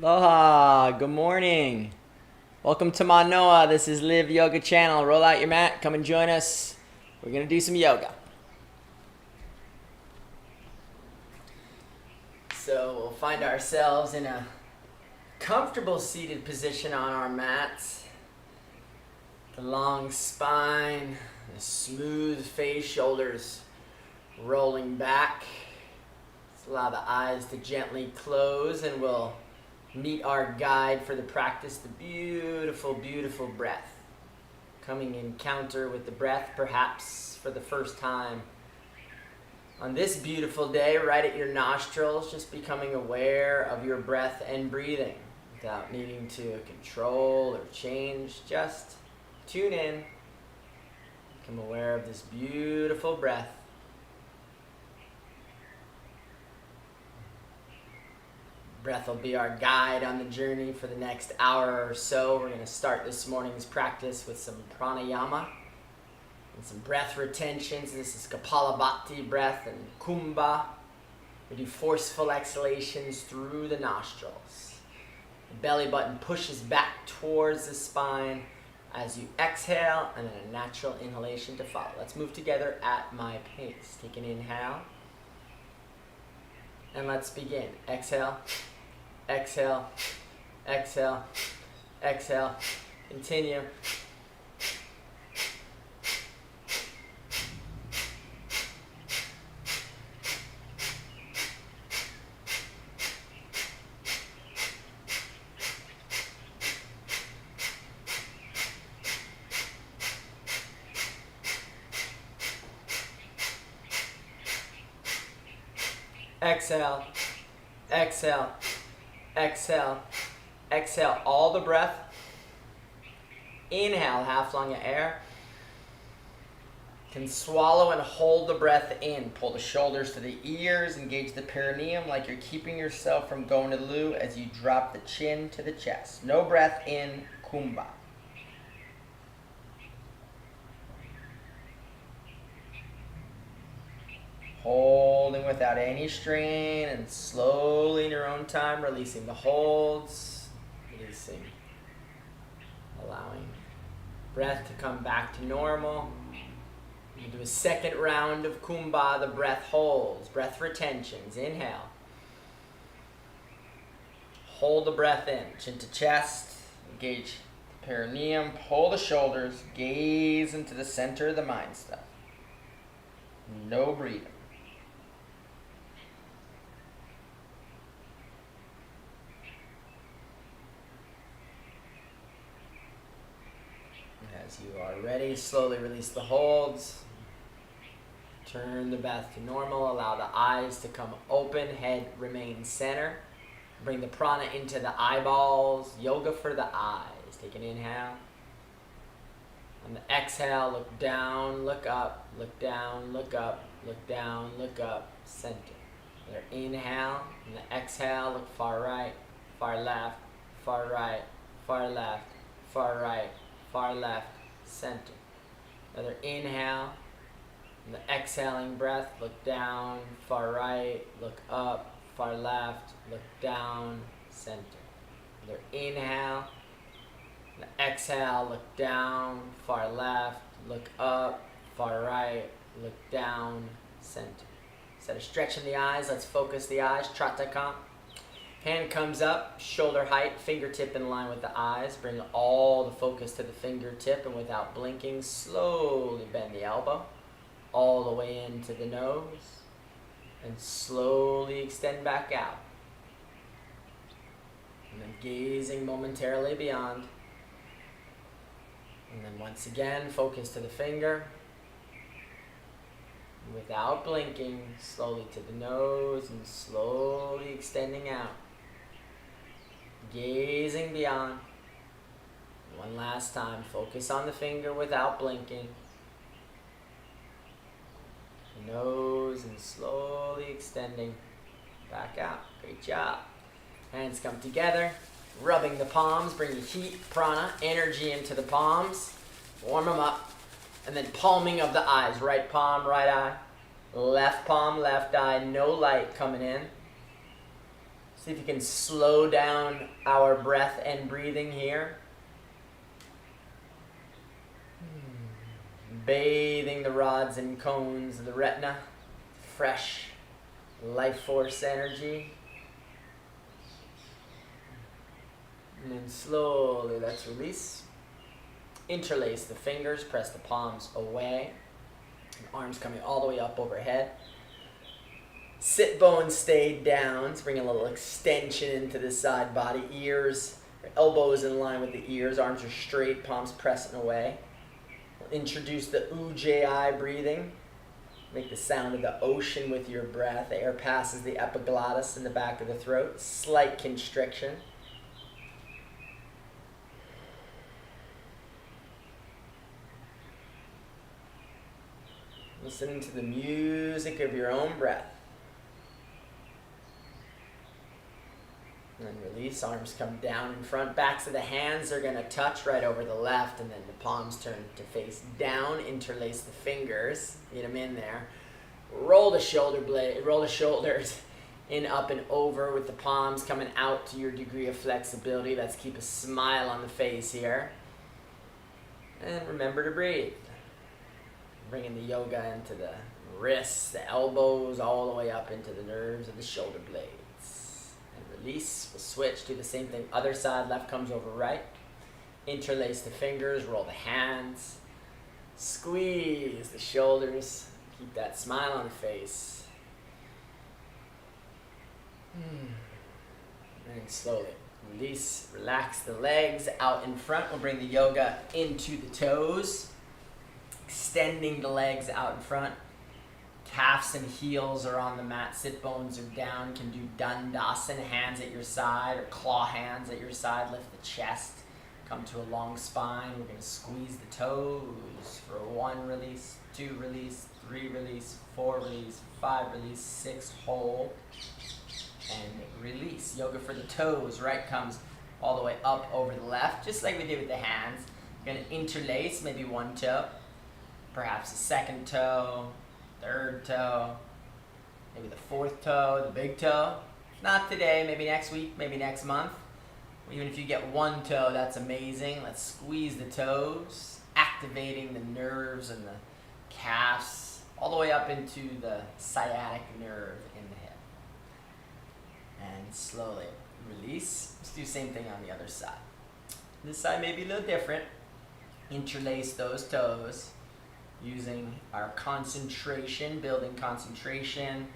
Aloha, good morning. Welcome to Manoa. This is Live Yoga Channel. Roll out your mat, come and join us. We're going to do some yoga. So we'll find ourselves in a comfortable seated position on our mats. The long spine, the smooth face, shoulders rolling back. Let's allow the eyes to gently close, and we'll meet our guide for the practice, the beautiful, beautiful breath. Coming in counter with the breath, perhaps for the first time. On this beautiful day, right at your nostrils, just becoming aware of your breath and breathing without needing to control or change. Just tune in, become aware of this beautiful breath. Breath will be our guide on the journey for the next hour or so. We're going to start this morning's practice with some pranayama and some breath retentions. This is Kapalabhati breath and Kumbha. We do forceful exhalations through the nostrils. The belly button pushes back towards the spine as you exhale, and then a natural inhalation to follow. Let's move together at my pace. Take an inhale. And let's begin. Exhale. Exhale, exhale, exhale, continue. Exhale, exhale. Exhale, exhale all the breath. Inhale, half lung of air. Can swallow and hold the breath in. Pull the shoulders to the ears, engage the perineum like you're keeping yourself from going to the loo as you drop the chin to the chest. No breath in, Kumbha. Holding without any strain, and slowly in your own time releasing the holds, releasing, allowing breath to come back to normal. You do a second round of Kumbha, the breath holds, breath retentions. Inhale. Hold the breath in, chin to chest, engage the perineum, pull the shoulders, gaze into the center of the mind stuff. No breathing. As you are ready, slowly release the holds. Turn the breath to normal. Allow the eyes to come open. Head remains center. Bring the prana into the eyeballs. Yoga for the eyes. Take an inhale. On the exhale, look down, look up, look down, look up, look down, look up, center. Another inhale. On the exhale, look far right, far left, far right, far left, far right, far left, center. Another inhale. And the exhaling breath, look down, far right, look up, far left, look down, center. Another inhale. And the exhale, look down, far left, look up, far right, look down, center. Instead of stretching the eyes, let's focus the eyes. Tratakam. Hand comes up, shoulder height, fingertip in line with the eyes. Bring all the focus to the fingertip, and without blinking, slowly bend the elbow all the way into the nose, and slowly extend back out. And then gazing momentarily beyond. And then once again, focus to the finger. Without blinking, slowly to the nose and slowly extending out. Gazing beyond. One last time, focus on the finger without blinking. The nose and slowly extending back out. Great job. Hands come together, rubbing the palms, bringing heat, prana, energy into the palms. Warm them up. And then palming of the eyes. Right palm, right eye. Left palm, left eye. No light coming in. See if you can slow down our breath and breathing here. Bathing the rods and cones of the retina, fresh life force energy. And then slowly let's release. Interlace the fingers, press the palms away. And arms coming all the way up overhead. Sit bones stay down, so bring a little extension into the side body. Ears, elbows in line with the ears, arms are straight, palms pressing away. We'll introduce the Ujjayi breathing. Make the sound of the ocean with your breath. Air passes the epiglottis in the back of the throat. Slight constriction. Listening to the music of your own breath. And then release, arms come down in front. Backs of the hands are going to touch right over the left, and then the palms turn to face down. Interlace the fingers, get them in there. Roll the shoulders in, up, and over with the palms coming out to your degree of flexibility. Let's keep a smile on the face here. And remember to breathe. Bringing the yoga into the wrists, the elbows, all the way up into the nerves of the shoulder blades. And release. We'll switch, do the same thing. Other side, left comes over right. Interlace the fingers, roll the hands. Squeeze the shoulders. Keep that smile on the face. And slowly release, relax the legs out in front. We'll bring the yoga into the toes. Extending the legs out in front. Calves and heels are on the mat. Sit bones are down. Can do Dandasana, hands at your side, or claw hands at your side. Lift the chest. Come to a long spine. We're going to squeeze the toes for 1 release, 2 release, 3 release, 4 release, 5 release, 6 hold, and release. Yoga for the toes. Right comes all the way up over the left, just like we did with the hands. We're going to interlace maybe 1 toe. Perhaps a 2nd toe, 3rd toe, maybe the 4th toe, the big toe. Not today, maybe next week, maybe next month. Even if you get 1 toe, that's amazing. Let's squeeze the toes, activating the nerves and the calves, all the way up into the sciatic nerve in the hip. And slowly release. Let's do the same thing on the other side. This side may be a little different. Interlace those toes. Using our concentration, building concentration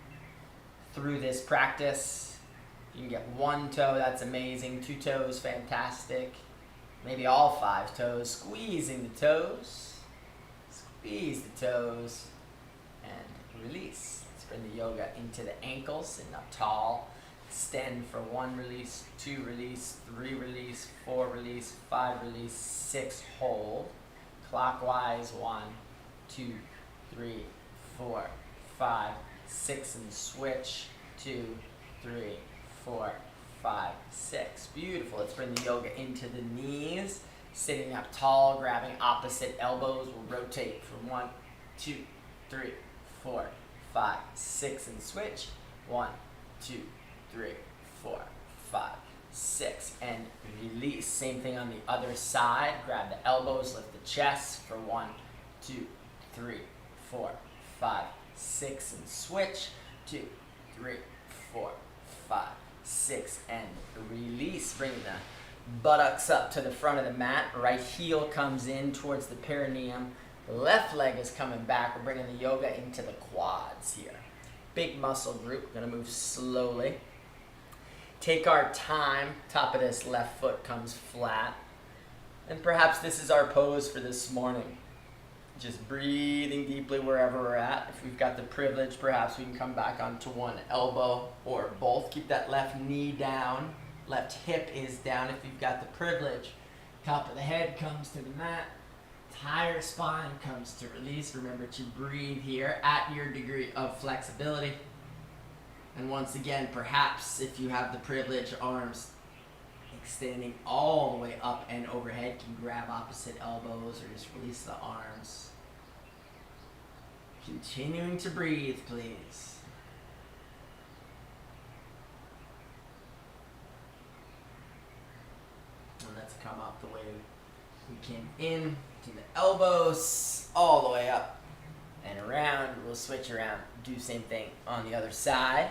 through this practice. If you can get 1 toe, that's amazing. 2 toes, fantastic. Maybe all 5 toes. Squeezing the toes. Squeeze the toes. And release. Let's bring the yoga into the ankles. Sitting up tall. Extend for 1 release, 2 release, 3 release, 4 release, 5 release, 6 hold. Clockwise, 1, 2, 3, 4, 5, 6, and switch. 2, 3, 4, 5, 6. Beautiful. Let's bring the yoga into the knees. Sitting up tall, grabbing opposite elbows. We'll rotate for 1, 2, 3, 4, 5, 6, and switch. 1, 2, 3, 4, 5, 6, and release. Same thing on the other side. Grab the elbows, lift the chest for 1, 2, 3, 4, 5, 6, and switch. 2, 3, 4, 5, 6, and release. Bring the buttocks up to the front of the mat. Right heel comes in towards the perineum. Left leg is coming back. We're bringing the yoga into the quads here. Big muscle group. We're going to move slowly. Take our time. Top of this left foot comes flat. And perhaps this is our pose for this morning. Just breathing deeply wherever we're at. If we've got the privilege, perhaps we can come back onto 1 elbow or both. Keep that left knee down. Left hip is down if you've got the privilege. Top of the head comes to the mat. Entire spine comes to release. Remember to breathe here at your degree of flexibility. And once again, perhaps if you have the privilege, arms extending all the way up and overhead, can grab opposite elbows or just release the arms. Continuing to breathe, please. We came in to the elbows, all the way up and around. We'll switch around, do same thing on the other side.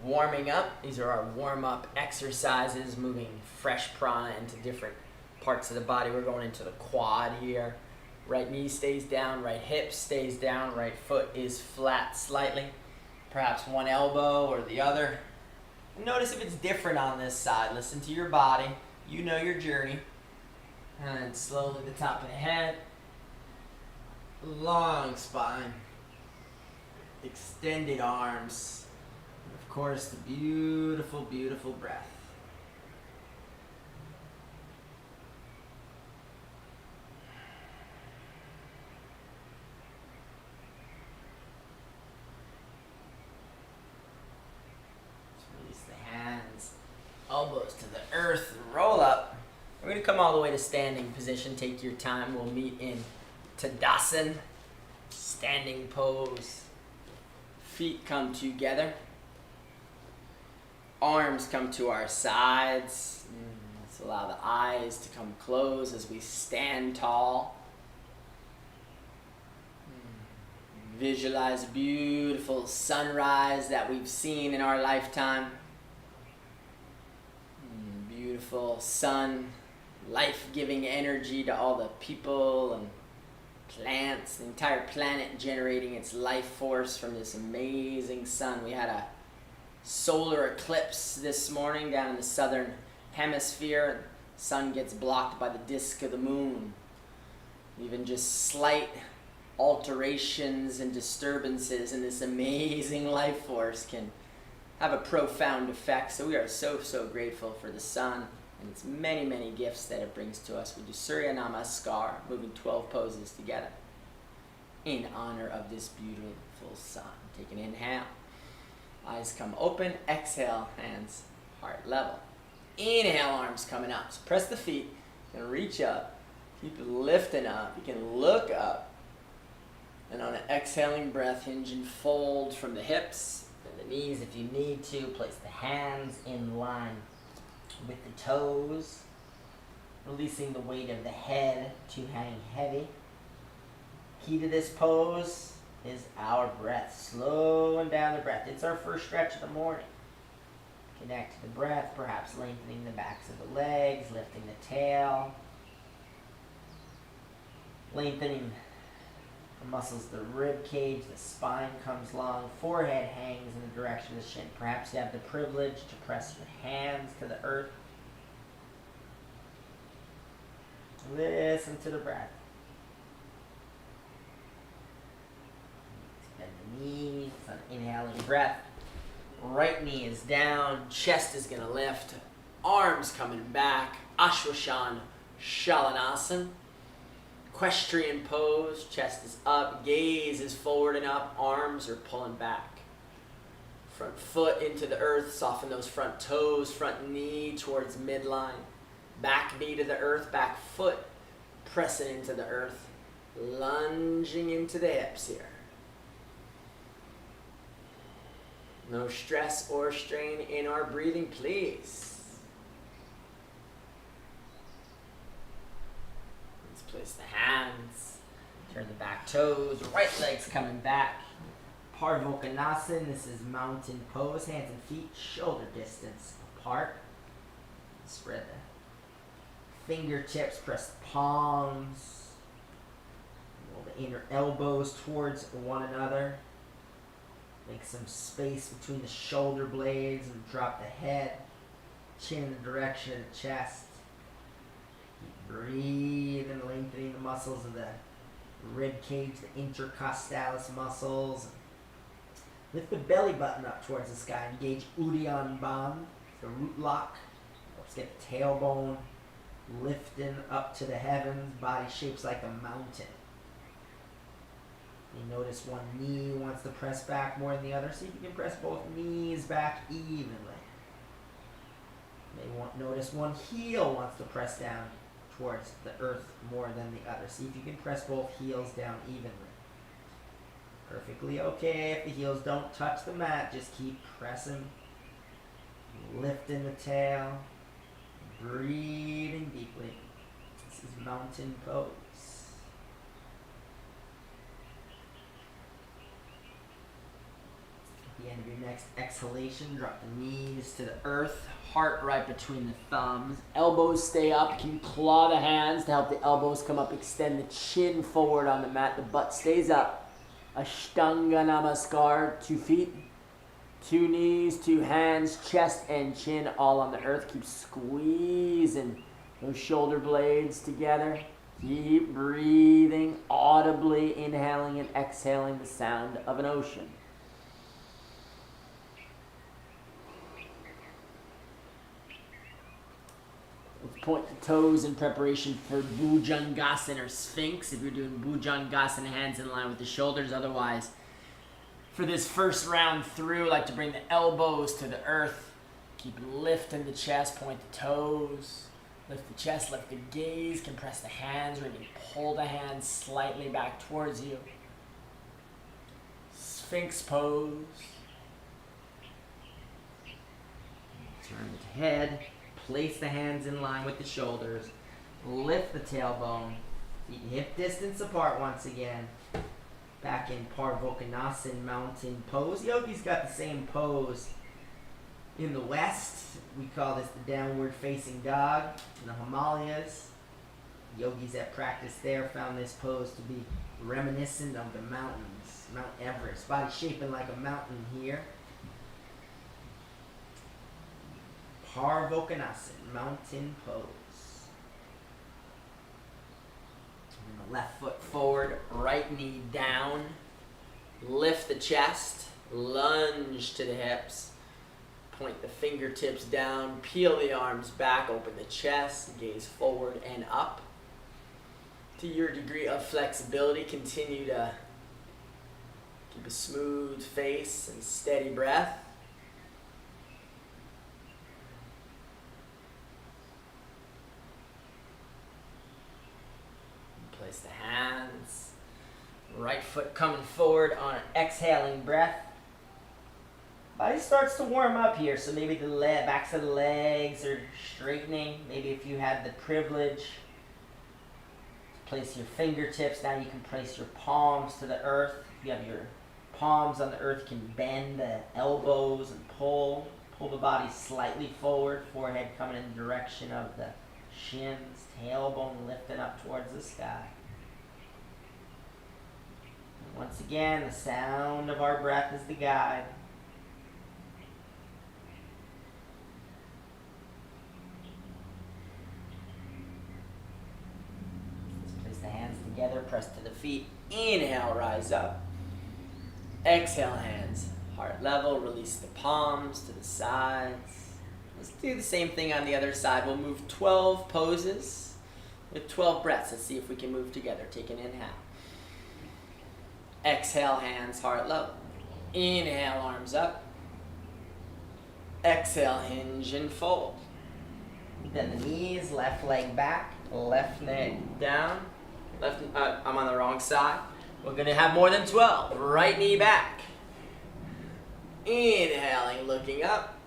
Warming up, these are our warm-up exercises, moving fresh prana into different parts of the body. We're going into the quad here. Right knee stays down, right hip stays down, right foot is flat slightly. Perhaps one elbow or the other. Notice if it's different on this side. Listen to your body. You know your journey. And then slowly the top of the head. Long spine. Extended arms. And of course, the beautiful, beautiful breath. Elbows to the earth, roll up. We're going to come all the way to standing position. Take your time. We'll meet in Tadasana, standing pose. Feet come together. Arms come to our sides. Let's allow the eyes to come close as we stand tall. Visualize a beautiful sunrise that we've seen in our lifetime. Beautiful sun, life-giving energy to all the people and plants, the entire planet generating its life force from this amazing sun. We had a solar eclipse this morning down in the southern hemisphere. The sun gets blocked by the disk of the moon. Even just slight alterations and disturbances in this amazing life force can have a profound effect. So we are so, so grateful for the sun and its many, many gifts that it brings to us. We do Surya Namaskar, moving 12 poses together in honor of this beautiful sun. Take an inhale. Eyes come open. Exhale, hands heart level. Inhale, arms coming up. So press the feet. You can reach up. Keep lifting up. You can look up. And on an exhaling breath, hinge and fold from the hips. The knees if you need to. Place the hands in line with the toes. Releasing the weight of the head to hang heavy. Key to this pose is our breath. Slowing down the breath. It's our first stretch of the morning. Connect to the breath, perhaps lengthening the backs of the legs, lifting the tail. Lengthening the muscles, the rib cage, the spine comes long, forehead hangs in the direction of the shin. Perhaps you have the privilege to press your hands to the earth. Listen to the breath. Bend the knees on inhaling breath. Right knee is down, chest is going to lift, arms coming back, Ashwasana Shalanasana. Equestrian pose, chest is up, gaze is forward and up, arms are pulling back. Front foot into the earth, soften those front toes, front knee towards midline. Back knee to the earth, back foot pressing into the earth, lunging into the hips here. No stress or strain in our breathing, please. Place the hands, turn the back toes, right leg's coming back. Parvokonasana, this is mountain pose, hands and feet shoulder distance apart. Spread the fingertips, press the palms. Roll the inner elbows towards one another. Make some space between the shoulder blades and drop the head, chin in the direction of the chest. Breathe and lengthening the muscles of the rib cage, the intercostalis muscles. Lift the belly button up towards the sky. Engage Uddiyana Bandha, the root lock. Let's get the tailbone lifting up to the heavens. Body shapes like a mountain. You notice one knee wants to press back more than the other. See if you can press both knees back evenly. Notice one heel wants to press down towards the earth more than the other. See if you can press both heels down evenly. Perfectly okay if the heels don't touch the mat. Just keep pressing. Lifting the tail. Breathing deeply. See is mountain pose. At the end of your next exhalation, drop the knees to the earth, heart right between the thumbs. Elbows stay up. You can claw the hands to help the elbows come up. Extend the chin forward on the mat. The butt stays up. Ashtanga Namaskar. 2 feet, 2 knees, 2 hands, chest and chin all on the earth. Keep squeezing those shoulder blades together. Keep breathing, audibly inhaling and exhaling the sound of an ocean. Let's point the toes in preparation for Bhujangasana or Sphinx. If you're doing Bhujangasana, hands in line with the shoulders. Otherwise, for this first round through, I like to bring the elbows to the earth. Keep lifting the chest, point the toes. Lift the chest, lift the gaze, compress the hands, or even pull the hands slightly back towards you. Sphinx pose. Turn the head, place the hands in line with the shoulders. Lift the tailbone, feet hip distance apart once again. Back in Parvokonasana mountain pose. Yogi's got the same pose in the West. We call this the downward facing dog. In the Himalayas, yogis that practice there found this pose to be reminiscent of the mountains. Mount Everest, body shaping like a mountain here. Parvokonasana, mountain pose. And the left foot forward, right knee down. Lift the chest, lunge to the hips. Point the fingertips down, peel the arms back, open the chest, gaze forward and up. To your degree of flexibility, continue to keep a smooth face and steady breath. Place the hands, right foot coming forward on an exhaling breath. Body starts to warm up here, so maybe the backs of the legs are straightening. Maybe if you had the privilege to place your fingertips, now you can place your palms to the earth. If you have your palms on the earth, you can bend the elbows and pull the body slightly forward, forehead coming in the direction of the shins, tailbone lifting up towards the sky. And once again, the sound of our breath is the guide. Together, press to the feet. Inhale, rise up. Exhale, hands heart level. Release the palms to the sides. Let's do the same thing on the other side. We'll move 12 poses with 12 breaths. Let's see if we can move together. Take an inhale. Exhale, hands heart level. Inhale, arms up. Exhale, hinge and fold. Bend the knees, left leg back, left leg down. I'm on the wrong side. We're going to have more than 12. Right knee back. Inhaling, looking up.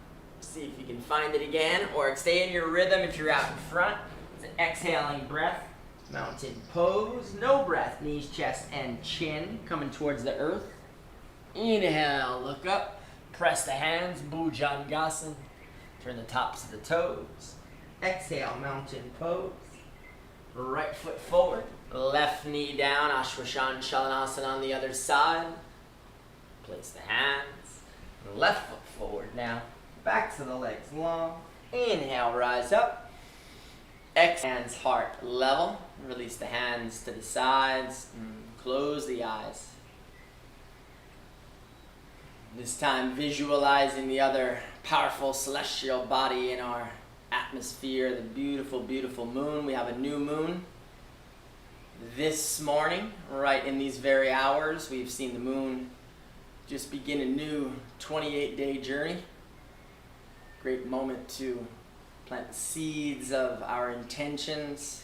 See if you can find it again, or stay in your rhythm if you're out in front. It's an exhaling breath. Mountain pose. No breath. Knees, chest, and chin coming towards the earth. Inhale, look up. Press the hands. Bhujangasana. Turn the tops of the toes. Exhale, mountain pose. Right foot forward. Left knee down, Ashwasana Chalanasana on the other side. Place the hands. Left foot forward now. Back to the legs long. Inhale, rise up. Exhale, hands heart level. Release the hands to the sides. Close the eyes. This time visualizing the other powerful celestial body in our atmosphere, the beautiful, beautiful moon. We have a new moon. This morning, right in these very hours, we've seen the moon just begin a new 28-day journey. Great moment to plant the seeds of our intentions.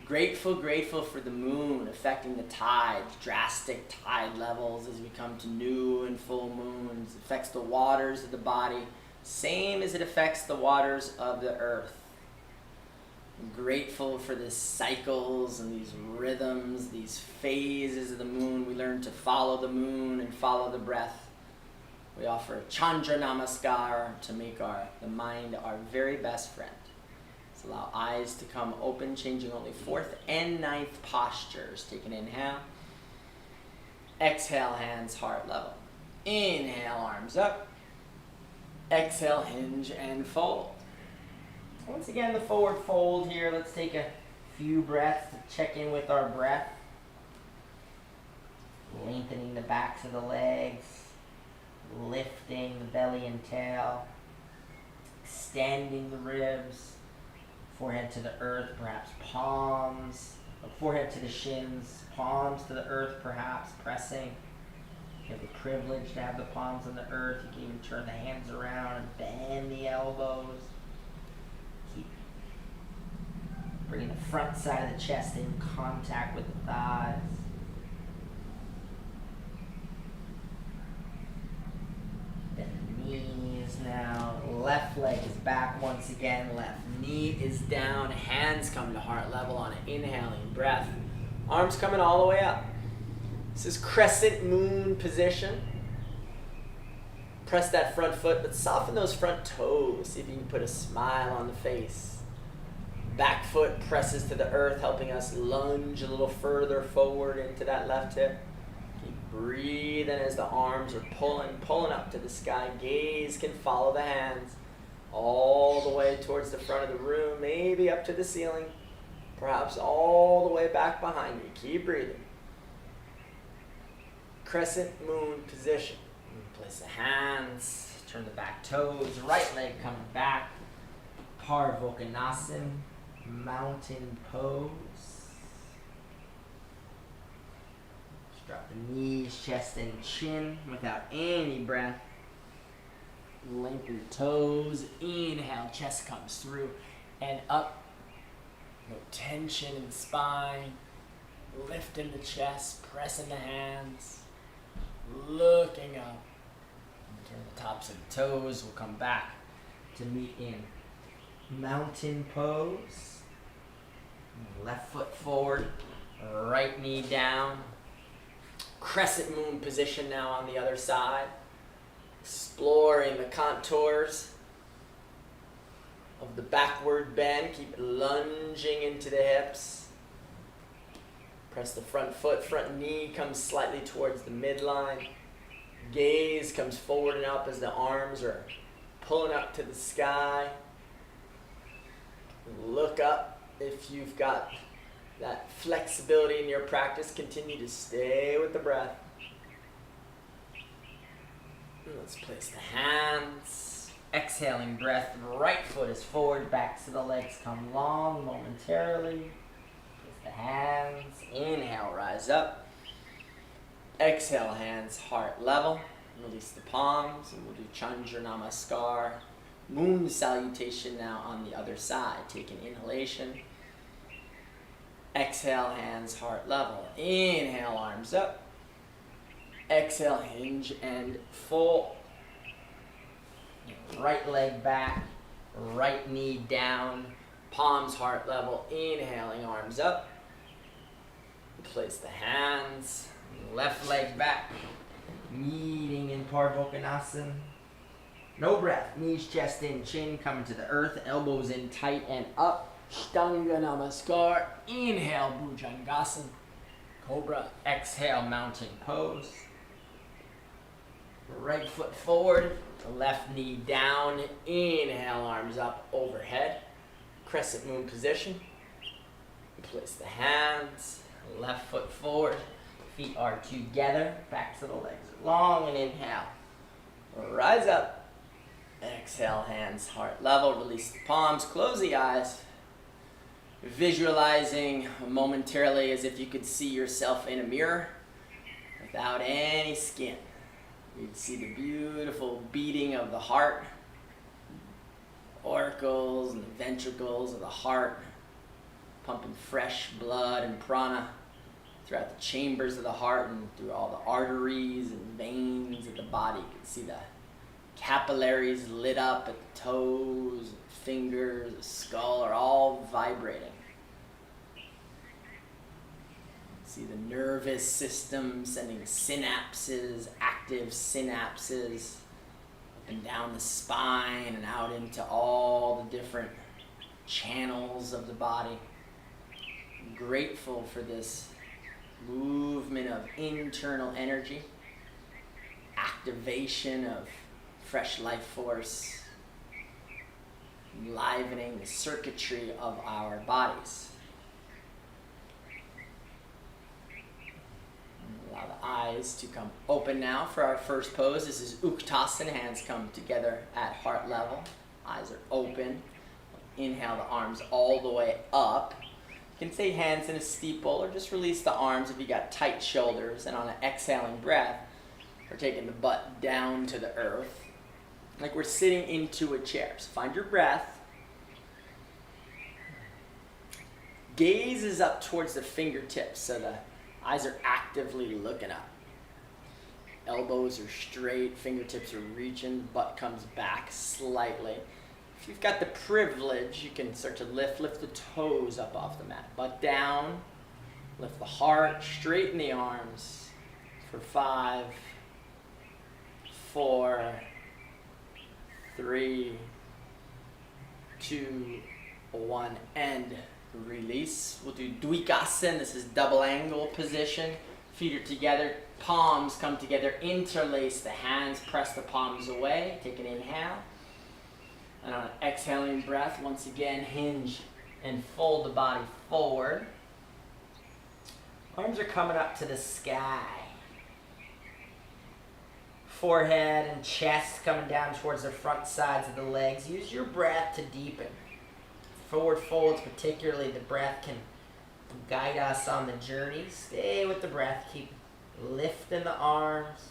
Grateful for the moon affecting the tides, drastic tide levels as we come to new and full moons. It affects the waters of the body, same as it affects the waters of the earth. I'm grateful for these cycles and these rhythms, these phases of the moon. We learn to follow the moon and follow the breath. We offer a Chandra Namaskar to make the mind our very best friend. Let's allow eyes to come open, changing only 4th and 9th postures. Take an inhale. Exhale, hands heart level. Inhale, arms up. Exhale, hinge and fold. Once again, the forward fold here. Let's take a few breaths to check in with our breath. Lengthening the backs of the legs. Lifting the belly and tail. Extending the ribs. Forehead to the earth, perhaps palms. Forehead to the shins. Palms to the earth, perhaps pressing. You have the privilege to have the palms on the earth. You can even turn the hands around and bend the elbows. Keep bringing the front side of the chest in contact with the thighs. Bend the knees now. Left leg is back once again. Left knee is down. Hands come to heart level on an inhaling breath. Arms coming all the way up. This is crescent moon position. Press that front foot, but soften those front toes. See if you can put a smile on the face. Back foot presses to the earth, helping us lunge a little further forward into that left hip. Keep breathing as the arms are pulling up to the sky. Gaze can follow the hands all the way towards the front of the room, maybe up to the ceiling, perhaps all the way back behind you. Keep breathing. Crescent moon position. Place the hands, turn the back toes, right leg coming back. Parvokanasan, mountain pose. Just drop the knees, chest, and chin without any breath. Lengthen the toes. Inhale, chest comes through and up. No tension in the spine. Lifting the chest, pressing the hands. Looking up. Turn the tops of the toes. We'll come back to meet in mountain pose. Left foot forward. Right knee down. Crescent moon position now on the other side. Exploring the contours of the backward bend. Keep lunging into the hips. Press the front foot, front knee comes slightly towards the midline. Gaze comes forward and up as the arms are pulling up to the sky. Look up if you've got that flexibility in your practice. Continue to stay with the breath. Let's place the hands. Exhaling breath. Right foot is forward, backs of the legs come long momentarily. The hands, inhale, rise up. Exhale, hands heart level. Release the palms, and we'll do Chandra Namaskar. Moon salutation now on the other side. Take an inhalation. Exhale, hands heart level. Inhale, arms up. Exhale, hinge and fold. Right leg back, right knee down. Palms heart level. Inhaling, arms up. Place the hands, left leg back, meeting in Parvokanasan. No breath, knees, chest in, chin coming to the earth, elbows in tight and up. Ashtanga Namaskar. Inhale, Bhujangasana. Cobra. Exhale, mountain pose. Right foot forward, left knee down. Inhale, arms up overhead. Crescent moon position. Place the hands. Left foot forward, feet are together, backs of the legs are long, and inhale. Rise up. Exhale, hands heart level, release the palms, close the eyes. Visualizing momentarily as if you could see yourself in a mirror without any skin. You'd see the beautiful beating of the heart, auricles and the ventricles of the heart, pumping fresh blood and prana throughout the chambers of the heart and through all the arteries and veins of the body. You can see the Capillaries lit up at the toes, fingers, the skull are all vibrating. See the nervous system sending synapses, active synapses, up and down the spine and out into all the different channels of the body. I'm grateful for this movement of internal energy, activation of fresh life force, enlivening the circuitry of our bodies. Allow the eyes to come open now for our first pose. This is Uttanasana. Hands come together at heart level. Eyes are open. Inhale the arms all the way up. You can say hands in a steeple or just release the arms if you got tight shoulders. And on an exhaling breath, we're taking the butt down to the earth, like we're sitting into a chair. So find your breath. Gaze is up towards the fingertips, so the eyes are actively looking up. Elbows are straight, fingertips are reaching, butt comes back slightly. If you've got the privilege, you can start to lift the toes up off the mat. Butt down, lift the heart, straighten the arms for 5, 4, 3, 2, 1, and release. We'll do Dvikasana. This is double angle position. Feet are together, palms come together, interlace the hands, press the palms away. Take an inhale. And on an exhaling breath, once again, hinge and fold the body forward. Arms are coming up to the sky. Forehead and chest coming down towards the front sides of the legs. Use your breath to deepen. Forward folds, particularly the breath can guide us on the journey. Stay with the breath. Keep lifting the arms.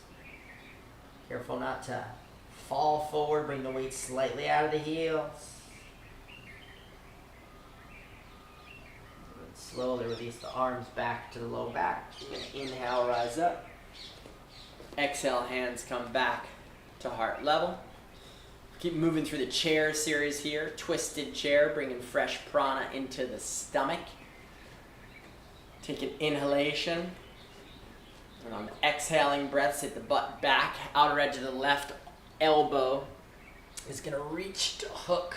Careful not to fall forward. Bring the weight slightly out of the heels. And slowly release the arms back to the low back. You're going to inhale, rise up. Exhale, hands come back to heart level. Keep moving through the chair series here. Twisted chair, bringing fresh prana into the stomach. Take an inhalation. And on the exhaling breath, sit the butt back. Outer edge of the left elbow is going to reach to hook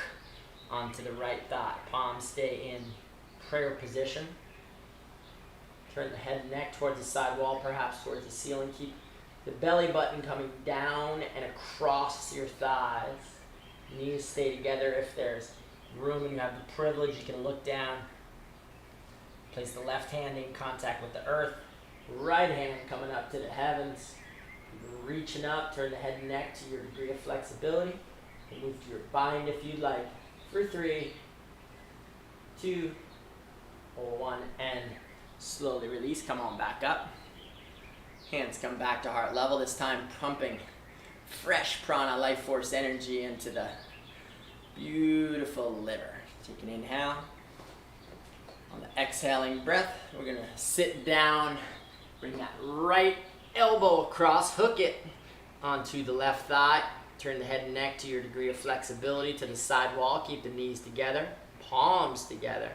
onto the right thigh. Palms stay in prayer position. Turn the head and neck towards the side wall, perhaps towards the ceiling. Keep the belly button coming down and across your thighs. Knees stay together. If there's room and you have the privilege, you can look down. Place the left hand in contact with the earth. Right hand coming up to the heavens. Reaching up, turn the head and neck to your degree of flexibility. And move to your bind if you'd like. For 3, 2, 1, and slowly release. Come on back up. Hands come back to heart level, this time pumping fresh prana, life force energy into the beautiful liver. Take an inhale. On the exhaling breath, we're going to sit down, bring that right elbow across, hook it onto the left thigh. Turn the head and neck to your degree of flexibility to the side wall. Keep the knees together, palms together.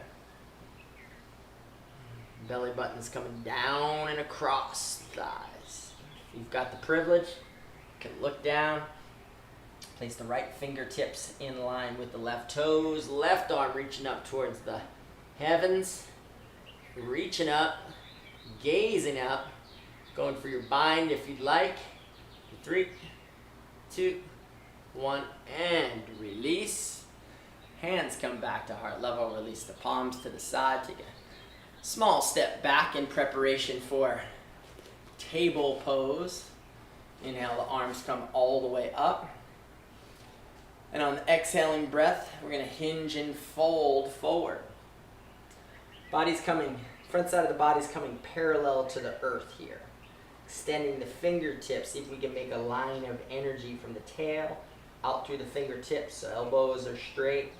Belly button's coming down and across thighs. If you've got the privilege, you can look down. Place the right fingertips in line with the left toes. Left arm reaching up towards the heavens. Reaching up, gazing up. Going for your bind if you'd like. 3, 2, 1, and release. Hands come back to heart level. Release the palms to the side. Take a small step back in preparation for table pose. Inhale, the arms come all the way up. And on the exhaling breath, we're going to hinge and fold forward. Body's coming, front side of the body's coming parallel to the earth here. Extending the fingertips, see if we can make a line of energy from the tail out through the fingertips. So elbows are straight,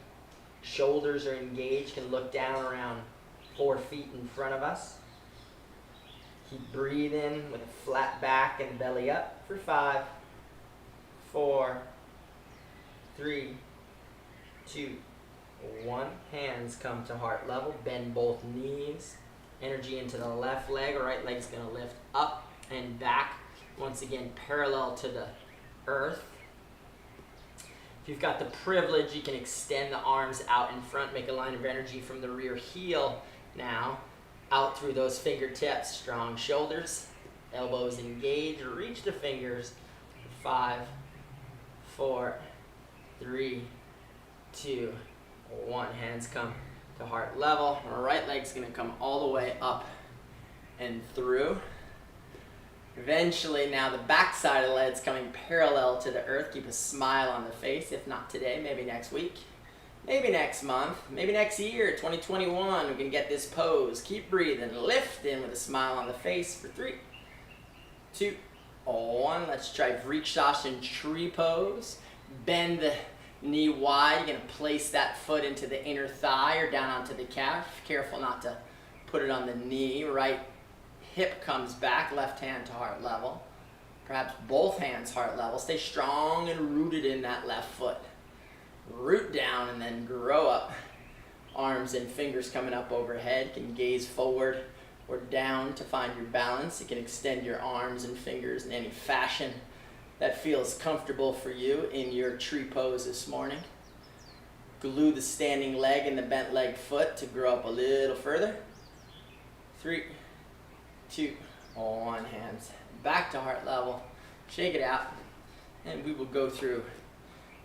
shoulders are engaged, can look down around 4 feet in front of us. Keep breathing with a flat back and belly up for 5, 4, 3, 2, 1. Hands come to heart level. Bend both knees. Energy into the left leg. Right leg's going to lift up and back. Once again, parallel to the earth. If you've got the privilege, you can extend the arms out in front. Make a line of energy from the rear heel now. Out through those fingertips. Strong shoulders. Elbows engaged. Reach the fingers. 5, 4, 3, 2, 1. Hands come to heart level. Right leg's going to come all the way up and through. Eventually, now the back side of the leg's coming parallel to the earth. Keep a smile on the face. If not today, maybe next week. Maybe next month. Maybe next year, 2021, we can get this pose. Keep breathing. Lift in with a smile on the face for 3, 2, 1. Let's try Vrikshasana tree pose. Bend the knee wide. You're going to place that foot into the inner thigh or down onto the calf. Careful not to put it on the knee. Right hip comes back, left hand to heart level. Perhaps both hands heart level. Stay strong and rooted in that left foot. Root down and then grow up. Arms and fingers coming up overhead. You can gaze forward or down to find your balance. You can extend your arms and fingers in any fashion that feels comfortable for you in your tree pose this morning. Glue the standing leg and the bent leg foot to grow up a little further. 3, 2, 1. Hands back to heart level. Shake it out. And we will go through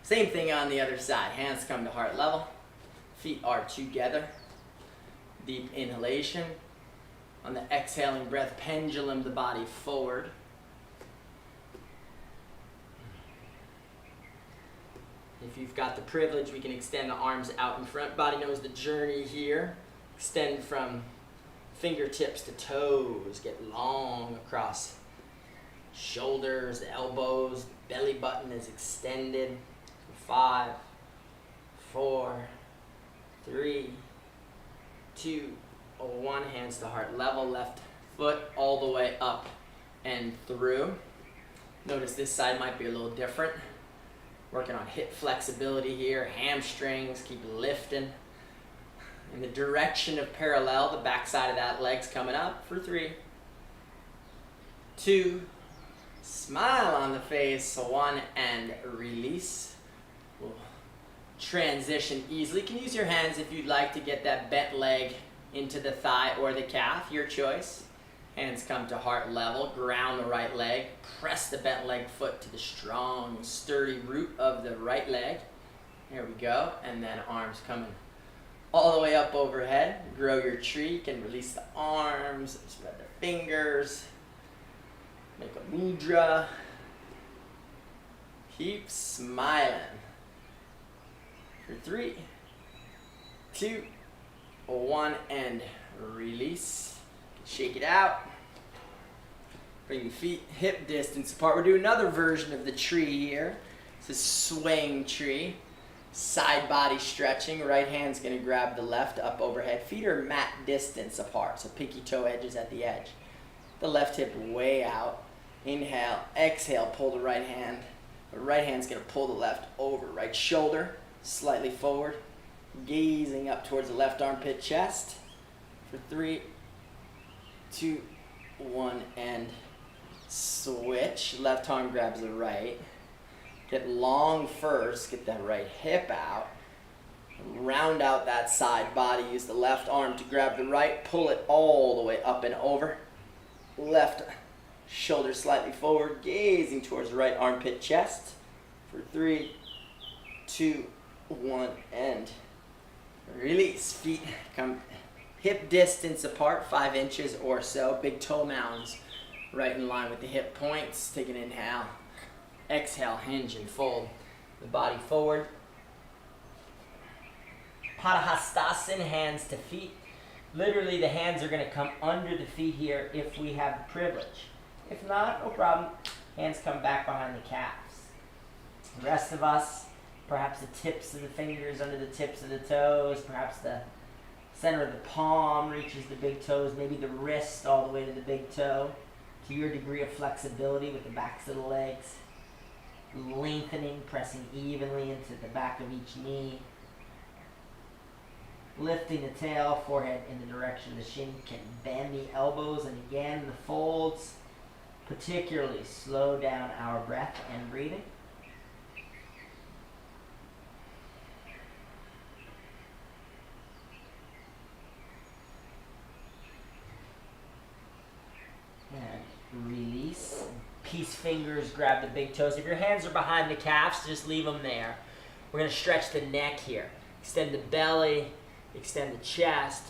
same thing on the other side. Hands come to heart level. Feet are together. Deep inhalation. On the exhaling breath, pendulum the body forward. If you've got the privilege, we can extend the arms out in front. Body knows the journey here. Extend from fingertips to toes. Get long across shoulders, the elbows, belly button is extended. 5, 4, 3, 2, 1. Hands to heart level. Left foot all the way up and through. Notice this side might be a little different. Working on hip flexibility here. Hamstrings, keep lifting. In the direction of parallel, the back side of that leg's coming up for 3, 2, smile on the face, 1, and release. We'll transition easily. You can use your hands if you'd like to get that bent leg into the thigh or the calf, your choice. Hands come to heart level, ground the right leg, press the bent leg foot to the strong, sturdy root of the right leg. There we go, and then arms coming all the way up overhead. Grow your tree. You can release the arms, spread the fingers, make a mudra. Keep smiling. For 3, 2, 1, and release. Shake it out. Bring the feet hip distance apart. We're doing another version of the tree here. It's a swaying tree. Side body stretching. Right hand's going to grab the left up overhead. Feet are mat distance apart, so pinky toe edges at the edge. The left hip way out. Inhale, exhale, pull the right hand. The right hand's going to pull the left over. Right shoulder slightly forward. Gazing up towards the left armpit chest. For 3, 2, 1, and switch. Left arm grabs the right. Get long first. Get that right hip out. Round out that side body. Use the left arm to grab the right. Pull it all the way up and over. Left shoulder slightly forward. Gazing towards the right armpit chest. For 3, 2, 1, and release. Feet come hip distance apart, 5 inches or so. Big toe mounds right in line with the hip points. Take an inhale. Exhale, hinge and fold the body forward. Padahastasana, hands to feet. Literally, the hands are going to come under the feet here if we have the privilege. If not, no problem. Hands come back behind the calves. The rest of us, perhaps the tips of the fingers under the tips of the toes, perhaps the center of the palm reaches the big toes, maybe the wrist all the way to the big toe, to your degree of flexibility with the backs of the legs. lengthening, pressing evenly into the back of each knee. Lifting the tail, forehead in the direction of the shin. You can bend the elbows, and again, the folds. Particularly slow down our breath and breathing. And release. Peace fingers, grab the big toes. If your hands are behind the calves, just leave them there. We're going to stretch the neck here. Extend the belly, extend the chest.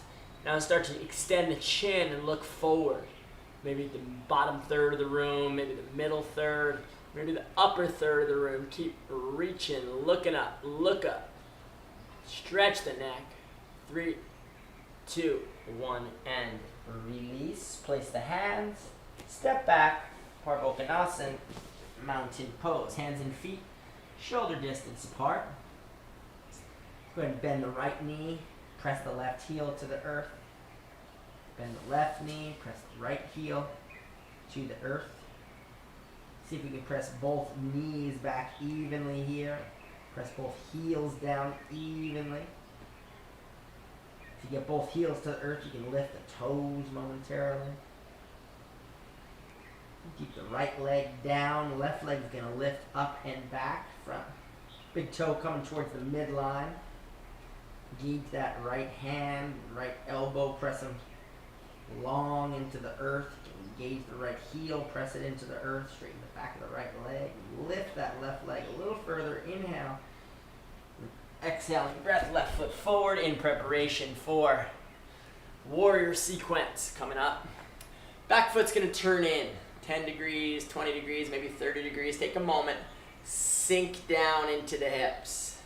Now start to extend the chin and look forward. Maybe the bottom third of the room, maybe the middle third, maybe the upper third of the room. Keep reaching, looking up, look up. Stretch the neck. 3, 2, 1, and release. Place the hands. Step back. Parvokonasana, mountain pose. Hands and feet, shoulder distance apart. Go ahead and bend the right knee. Press the left heel to the earth. Bend the left knee. Press the right heel to the earth. See if we can press both knees back evenly here. Press both heels down evenly. If you get both heels to the earth, you can lift the toes momentarily. Keep the right leg down. Left leg is going to lift up and back. Front big toe coming towards the midline. Engage that right hand, right elbow, press them long into the earth. Engage the right heel, press it into the earth, straighten the back of the right leg. Lift that left leg a little further. Inhale. Exhaling breath, left foot forward in preparation for warrior sequence coming up. Back foot's going to turn in 10 degrees, 20 degrees, maybe 30 degrees. Take a moment, sink down into the hips.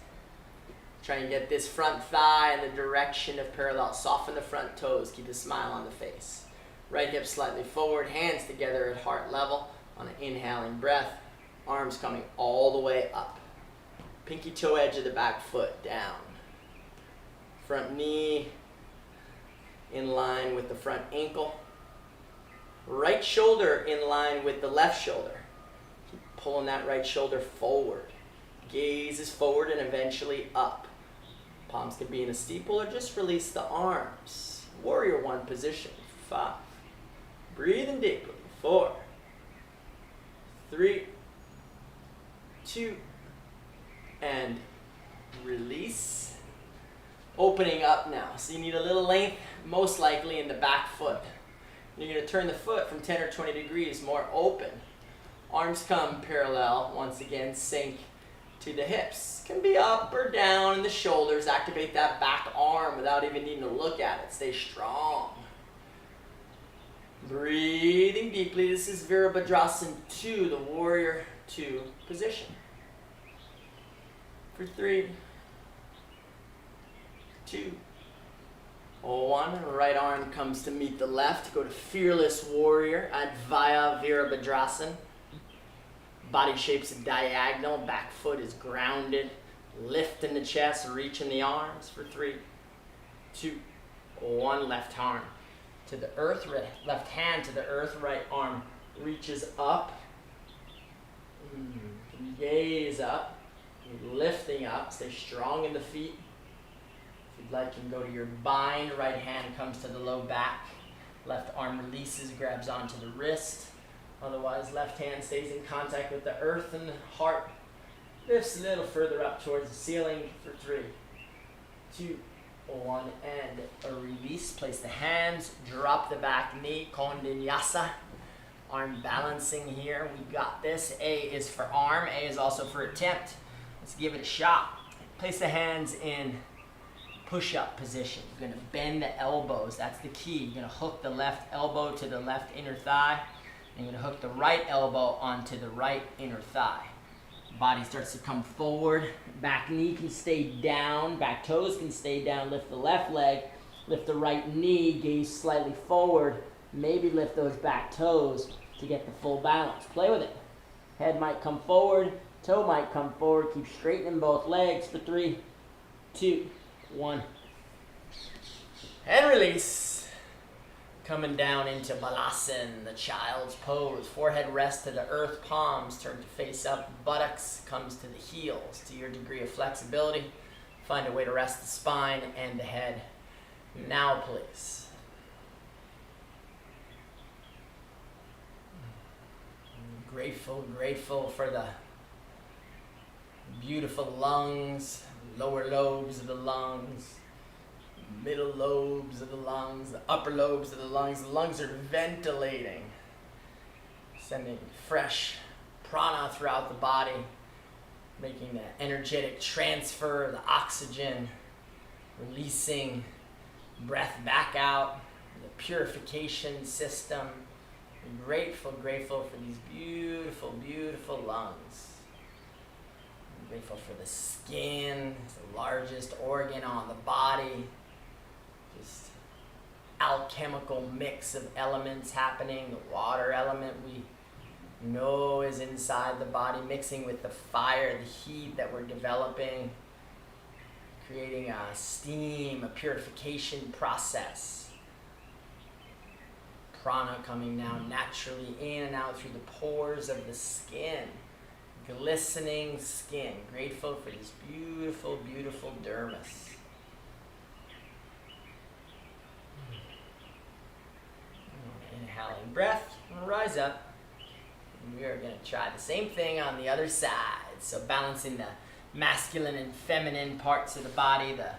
Try and get this front thigh in the direction of parallel. Soften the front toes, keep a smile on the face. Right hip slightly forward, hands together at heart level on an inhaling breath. Arms coming all the way up. Pinky toe edge of the back foot down. Front knee in line with the front ankle. Right shoulder in line with the left shoulder. Keep pulling that right shoulder forward. Gaze is forward and eventually up. Palms can be in a steeple or just release the arms. Warrior one position. 5. Breathing deeply. 4, 3, 2, and release. Opening up now. So you need a little length, most likely in the back foot. You're going to turn the foot from 10 or 20 degrees more open. Arms come parallel. Once again, sink to the hips. Can be up or down in the shoulders. Activate that back arm without even needing to look at it. Stay strong. Breathing deeply. This is Virabhadrasana 2, the warrior 2 position. For 3, 2, 1. Right arm comes to meet the left. Go to fearless warrior. Advaya Virabhadrasana. Body shape's diagonal. Back foot is grounded. Lift in the chest. Reach in the arms. For 3, 2, 1. Left arm to the earth. Left hand to the earth. Right arm reaches up. Gaze up. Lifting up. Stay strong in the feet. If you'd like, you can go to your bind. Right hand comes to the low back. Left arm releases, grabs onto the wrist. Otherwise, left hand stays in contact with the earth, and the heart lifts a little further up towards the ceiling. For 3, 2, 1, and a release. Place the hands, drop the back knee, Kondinyasa. Arm balancing here. We got this. A is for arm. A is also for attempt. Let's give it a shot. Place the hands in push-up position. You're going to bend the elbows. That's the key. You're going to hook the left elbow to the left inner thigh. And you're going to hook the right elbow onto the right inner thigh. Body starts to come forward. Back knee can stay down. Back toes can stay down. Lift the left leg. Lift the right knee. Gaze slightly forward. Maybe lift those back toes to get the full balance. Play with it. Head might come forward. Toe might come forward. Keep straightening both legs. For 3, 2, 1. And release. Coming down into Balasana, the child's pose. Forehead rests to the earth, palms turn to face up, buttocks comes to the heels. To your degree of flexibility, find a way to rest the spine and the head. Now, please. Grateful for the beautiful lungs, lower lobes of the lungs, middle lobes of the lungs, the upper lobes of the lungs. The lungs are ventilating, sending fresh prana throughout the body, making the energetic transfer of the oxygen, releasing breath back out, the purification system. I'm grateful for these beautiful lungs. I'm grateful for the skin, it's the largest organ on the body. Just alchemical mix of elements happening. The water element we know is inside the body, mixing with the fire, the heat that we're developing, creating a steam, a purification process. Prana coming now naturally in and out through the pores of the skin. Glistening skin. Grateful for this beautiful dermis. Inhaling breath, rise up. And we are going to try the same thing on the other side. So balancing the masculine and feminine parts of the body, the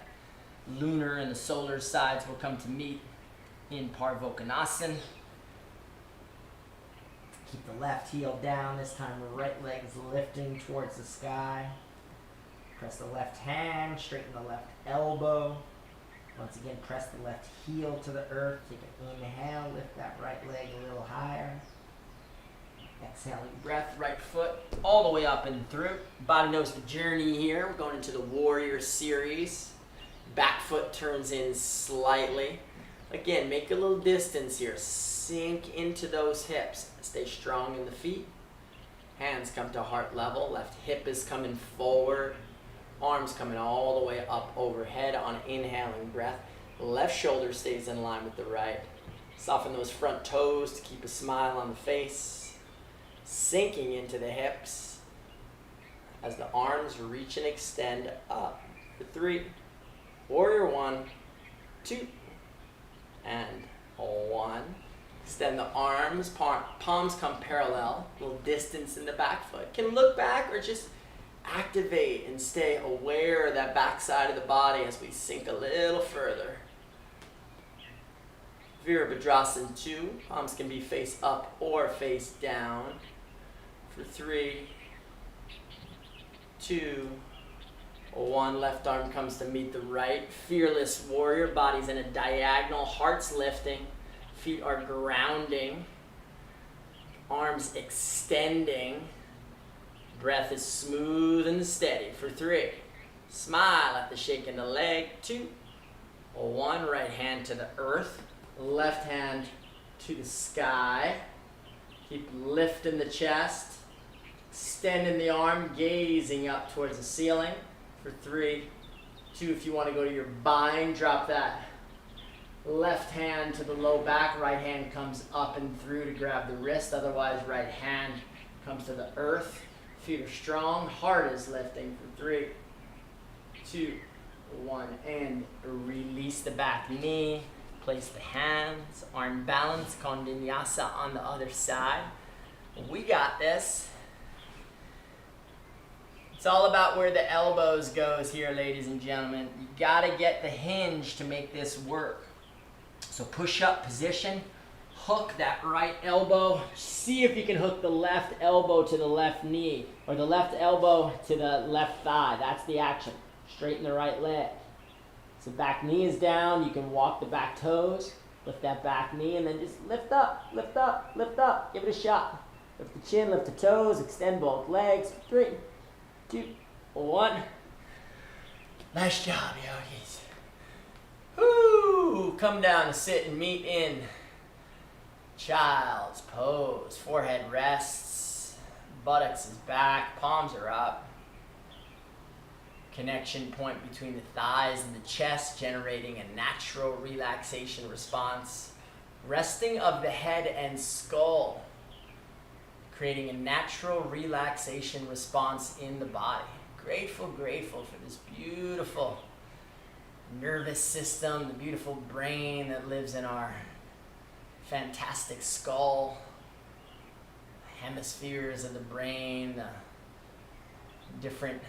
lunar and the solar sides will come to meet in Parvokonasana. Keep the left heel down. This time the right leg is lifting towards the sky. Press the left hand, straighten the left elbow. Once again, press the left heel to the earth. Take an inhale, lift that right leg a little higher. Exhaling breath, right foot all the way up and through. Body knows the journey here. We're going into the warrior series. Back foot turns in slightly. Again, make a little distance here. Sink into those hips. Stay strong in the feet. Hands come to heart level. Left hip is coming forward. Arms coming all the way up overhead on inhaling breath. Left shoulder stays in line with the right. Soften those front toes to keep a smile on the face. Sinking into the hips as the arms reach and extend up. For 3, warrior 1, 2, and 1. Extend the arms, palms come parallel, a little distance in the back foot. Can look back or just activate and stay aware of that back side of the body as we sink a little further. Virabhadrasana 2, palms can be face up or face down. For 3, 2, 1, left arm comes to meet the right. Fearless warrior, body's in a diagonal, heart's lifting, feet are grounding, arms extending, breath is smooth and steady. For 3, smile at the shake in the leg. 2, 1, right hand to the earth, left hand to the sky. Keep lifting the chest, extending the arm, gazing up towards the ceiling. For 3, 2, if you want to go to your bind, drop that left hand to the low back, right hand comes up and through to grab the wrist, otherwise right hand comes to the earth. Feet are strong, heart is lifting. For 3, 2, 1, and release the back knee. Place the hands, arm balance, Kondinyasa on the other side. We got this. It's all about where the elbows goes here, ladies and gentlemen. You gotta get the hinge to make this work. So push up position, hook that right elbow. See if you can hook the left elbow to the left knee or the left elbow to the left thigh. That's the action. Straighten the right leg. So back knee is down. You can walk the back toes, lift that back knee, and then just lift up, lift up, lift up. Give it a shot. Lift the chin, lift the toes, extend both legs. 3, 2, 1. Nice job, yogis. Woo! Come down to sit and meet in child's pose. Forehead rests, buttocks is back, palms are up. Connection point between the thighs and the chest, generating a natural relaxation response. Resting of the head and skull, creating a natural relaxation response in the body. Grateful for this beautiful nervous system, the beautiful brain that lives in our fantastic skull, hemispheres of the brain, the different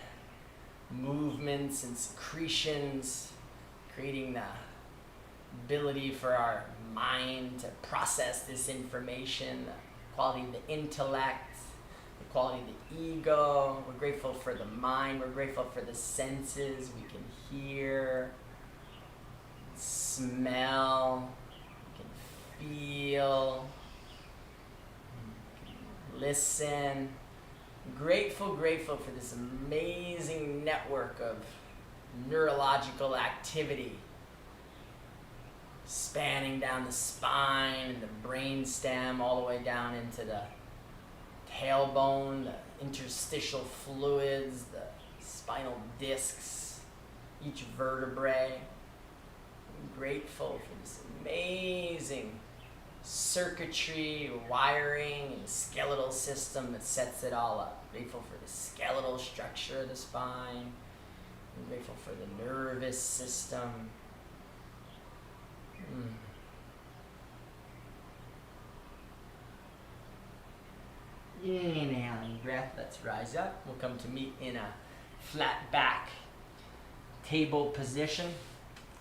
movements and secretions, creating the ability for our mind to process this information, the quality of the intellect, the quality of the ego. We're grateful for the mind. We're grateful for the senses. We can hear, smell, we can feel, listen. Grateful for this amazing network of neurological activity spanning down the spine and the brain stem all the way down into the tailbone, the interstitial fluids, the spinal discs, each vertebrae. I'm grateful for this amazing circuitry, wiring, and skeletal system that sets it all up. Grateful for the skeletal structure of the spine. I'm grateful for the nervous system. Inhaling breath, let's rise up. We'll come to meet in a flat back table position.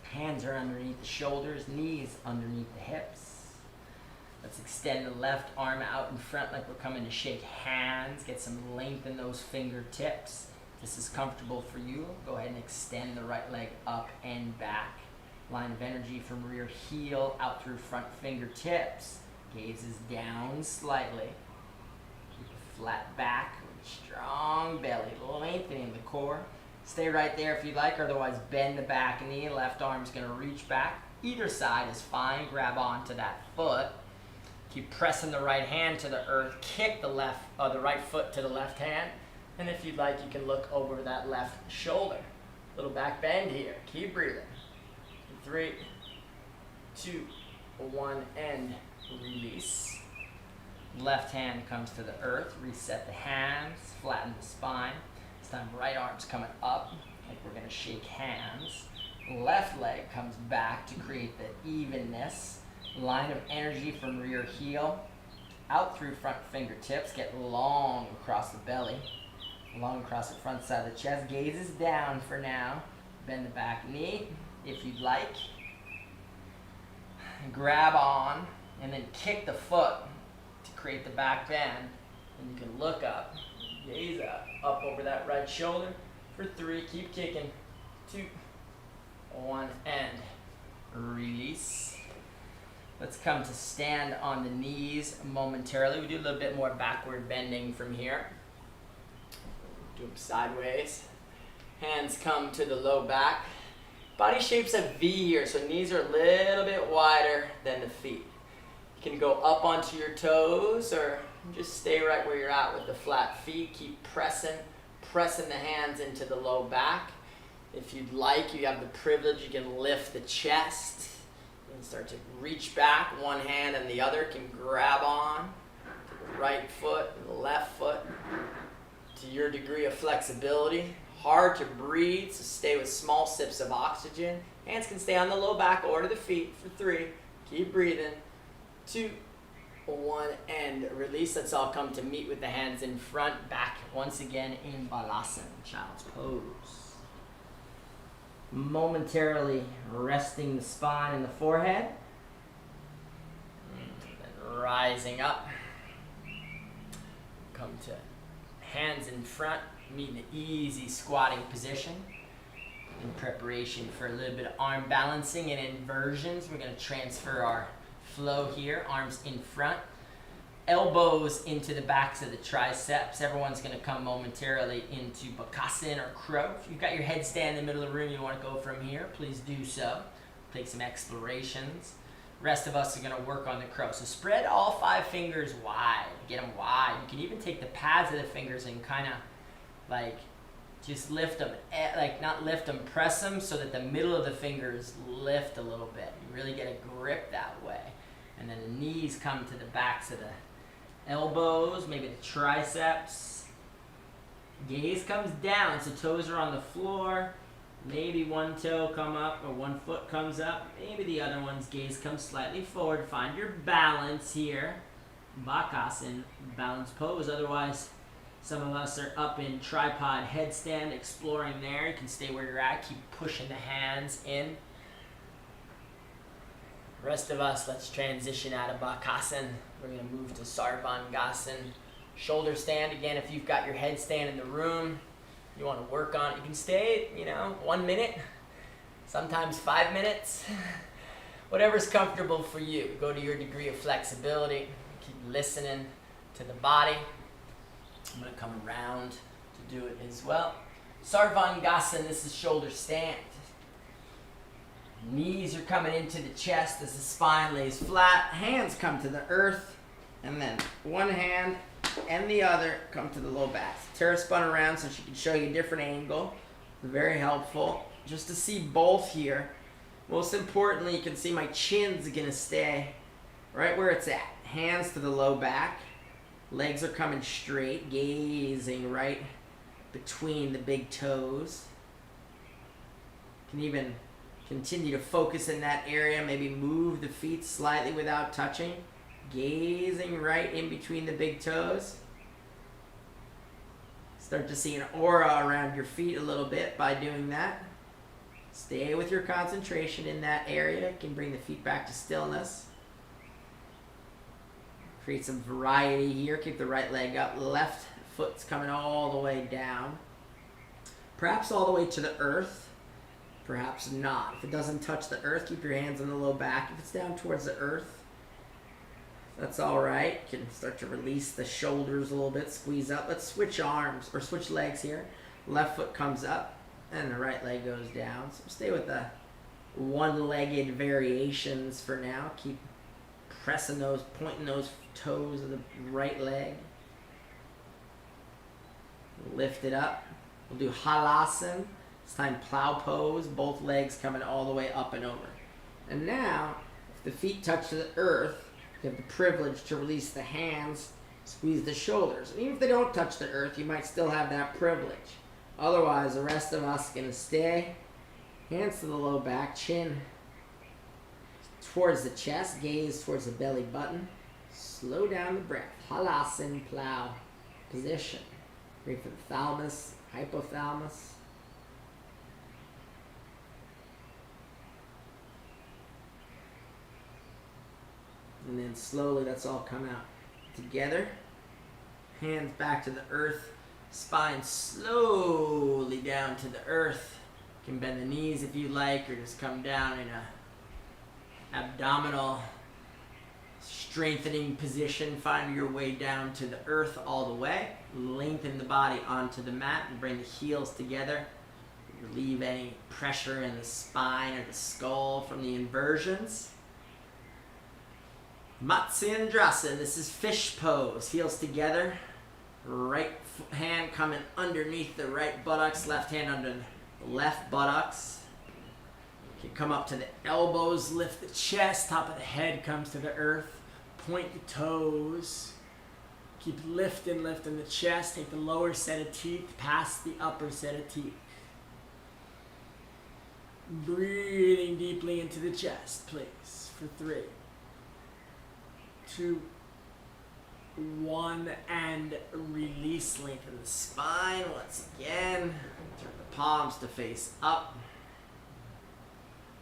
Hands are underneath the shoulders, knees underneath the hips. Let's extend the left arm out in front like we're coming to shake hands. Get some length in those fingertips. If this is comfortable for you, go ahead and extend the right leg up and back. Line of energy from rear heel out through front fingertips. Gaze is down slightly. Keep a flat back with strong belly, lengthening the core. Stay right there if you like, otherwise bend the back knee. Left arm's gonna reach back. Either side is fine. Grab onto that foot. Keep pressing the right hand to the earth. Kick the right foot to the left hand. And if you'd like, you can look over that left shoulder. Little back bend here. Keep breathing. 3, 2, 1, and release. Left hand comes to the earth. Reset the hands. Flatten the spine. This time right arm's coming up like we're going to shake hands. Left leg comes back to create the evenness. Line of energy from rear heel out through front fingertips. Get long across the belly, long across the front side of the chest. Gaze is down for now. Bend the back knee if you'd like. Grab on and then kick the foot to create the back bend. And you can look up, gaze up over that right shoulder for 3. Keep kicking. 2, 1, and release. Let's come to stand on the knees momentarily. We do a little bit more backward bending from here. Do them sideways. Hands come to the low back. Body shape's a V here, so knees are a little bit wider than the feet. You can go up onto your toes or just stay right where you're at with the flat feet. Keep pressing the hands into the low back. If you'd like, you have the privilege, you can lift the chest. And start to reach back. One hand and the other can grab on to the right foot and the left foot to your degree of flexibility. Hard to breathe, so stay with small sips of oxygen. Hands can stay on the low back or to the feet for 3. Keep breathing. 2, 1, and release. Let's all come to meet with the hands in front, back once again in Balasana, child's pose. Momentarily resting the spine and the forehead. And then rising up. Come to hands in front, meet in an easy squatting position. In preparation for a little bit of arm balancing and inversions, we're going to transfer our flow here. Arms in front. Elbows into the backs of the triceps. Everyone's going to come momentarily into Bakasana or Crow. If you've got your headstand in the middle of the room, you want to go from here, please do so. Take some explorations. Rest of us are going to work on the Crow. So spread all 5 fingers wide. Get them wide. You can even take the pads of the fingers and kind of like just lift them. Like not lift them, press them so that the middle of the fingers lift a little bit. You really get a grip that way. And then the knees come to the backs of the elbows, maybe the triceps. Gaze comes down, so toes are on the floor. Maybe one toe come up or one foot comes up. Maybe the other one's gaze comes slightly forward. Find your balance here. Bakasana, balanced pose. Otherwise, some of us are up in tripod headstand, exploring there. You can stay where you're at. Keep pushing the hands in. Rest of us, let's transition out of Bakasana. We're going to move to Sarvangasana. Shoulder stand. Again, if you've got your headstand in the room, you want to work on it, you can stay, 1 minute, sometimes 5 minutes. Whatever's comfortable for you. Go to your degree of flexibility. Keep listening to the body. I'm going to come around to do it as well. Sarvangasana, this is shoulder stand. Knees are coming into the chest as the spine lays flat. Hands come to the earth. And then one hand and the other come to the low back. Terra spun around so she can show you a different angle. Very helpful. Just to see both here. Most importantly, you can see my chin's going to stay right where it's at. Hands to the low back. Legs are coming straight, gazing right between the big toes. You can even continue to focus in that area. Maybe move the feet slightly without touching. Gazing right in between the big toes. Start to see an aura around your feet a little bit by doing that. Stay with your concentration in that area. You can bring the feet back to stillness. Create some variety here. Keep the right leg up. Left foot's coming all the way down. Perhaps all the way to the earth. Perhaps not. If it doesn't touch the earth, keep your hands on the low back. If it's down towards the earth, that's all right. You can start to release the shoulders a little bit. Squeeze up. Let's switch arms or switch legs here. Left foot comes up and the right leg goes down. So stay with the one-legged variations for now. Keep pressing those, pointing those toes of the right leg. Lift it up. We'll do halasana. This time plow pose. Both legs coming all the way up and over. And now, if the feet touch the earth, you have the privilege to release the hands, squeeze the shoulders. And even if they don't touch the earth, you might still have that privilege. Otherwise, the rest of us going to stay. Hands to the low back, chin towards the chest, gaze towards the belly button. Slow down the breath. Halasana, plow position. Great for the thalamus, hypothalamus. And then slowly, let's all come out together. Hands back to the earth. Spine slowly down to the earth. You can bend the knees if you like, or just come down in a abdominal strengthening position. Find your way down to the earth all the way. Lengthen the body onto the mat and bring the heels together. Relieve any pressure in the spine or the skull from the inversions. Matsyendrasana, this is fish pose. Heels together. Right hand coming underneath the right buttocks. Left hand under the left buttocks. You can come up to the elbows. Lift the chest. Top of the head comes to the earth. Point the toes. Keep lifting the chest. Take the lower set of teeth past the upper set of teeth. Breathing deeply into the chest, please, for 3, 2, 1, and release. Lengthen the spine once again. Turn the palms to face up.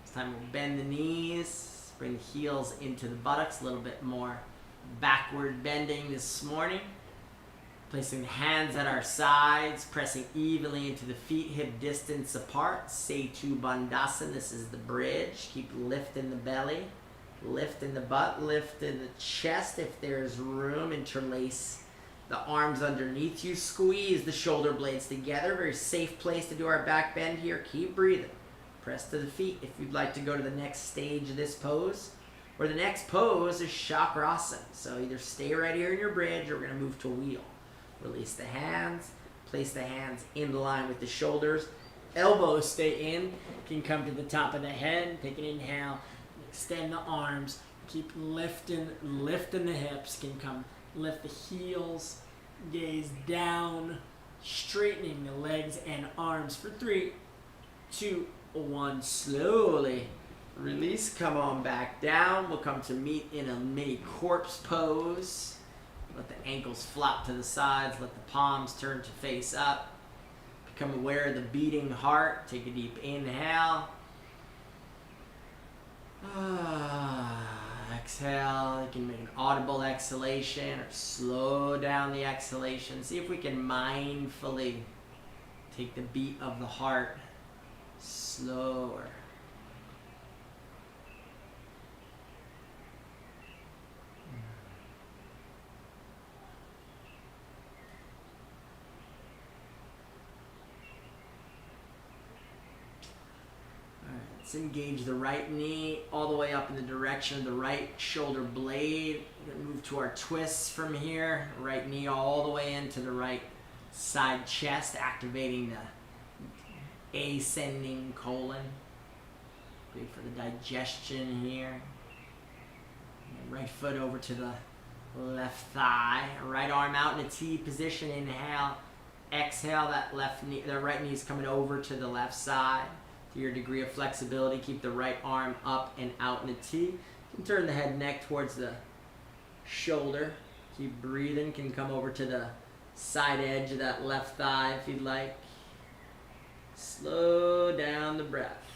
This time we'll bend the knees, bring the heels into the buttocks, a little bit more backward bending this morning. Placing the hands at our sides, pressing evenly into the feet, hip distance apart. Setu Bandhasana, this is the bridge. Keep lifting the belly. Lift in the butt, lift in the chest if there's room. Interlace the arms underneath you. Squeeze the shoulder blades together. Very safe place to do our back bend here. Keep breathing. Press to the feet if you'd like to go to the next stage of this pose. Or the next pose is Chakrasana. So either stay right here in your bridge or we're going to move to a wheel. Release the hands. Place the hands in line with the shoulders. Elbows stay in. You can come to the top of the head. Take an inhale. Extend the arms, Keep lifting the hips. Can come lift the heels, gaze down, straightening the legs and arms for 3, 2, 1. Slowly release, come on back down. We'll come to meet in a mini corpse pose. Let the ankles flop to the sides, let the palms turn to face up. Become aware of the beating heart. Take a deep inhale. Exhale. You can make an audible exhalation or slow down the exhalation. See if we can mindfully take the beat of the heart slower. Let's engage the right knee all the way up in the direction of the right shoulder blade. We're going to move to our twists from here. Right knee all the way into the right side chest, activating the ascending colon. Great for the digestion here. And right foot over to the left thigh. Right arm out in a T position. Inhale. Exhale. That right knee is coming over to the left side. To your degree of flexibility, keep the right arm up and out in a T. You can turn the head and neck towards the shoulder. Keep breathing. Can come over to the side edge of that left thigh if you'd like. Slow down the breath.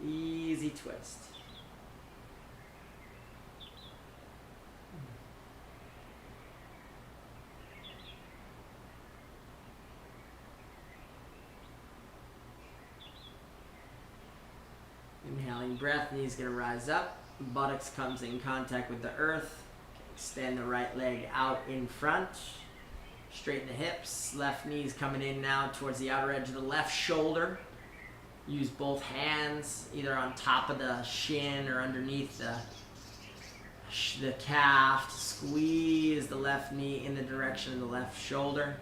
Easy twist. Inhaling breath, knees going to rise up. Buttocks comes in contact with the earth. Extend the right leg out in front. Straighten the hips. Left knee's coming in now towards the outer edge of the left shoulder. Use both hands either on top of the shin or underneath the calf to squeeze the left knee in the direction of the left shoulder.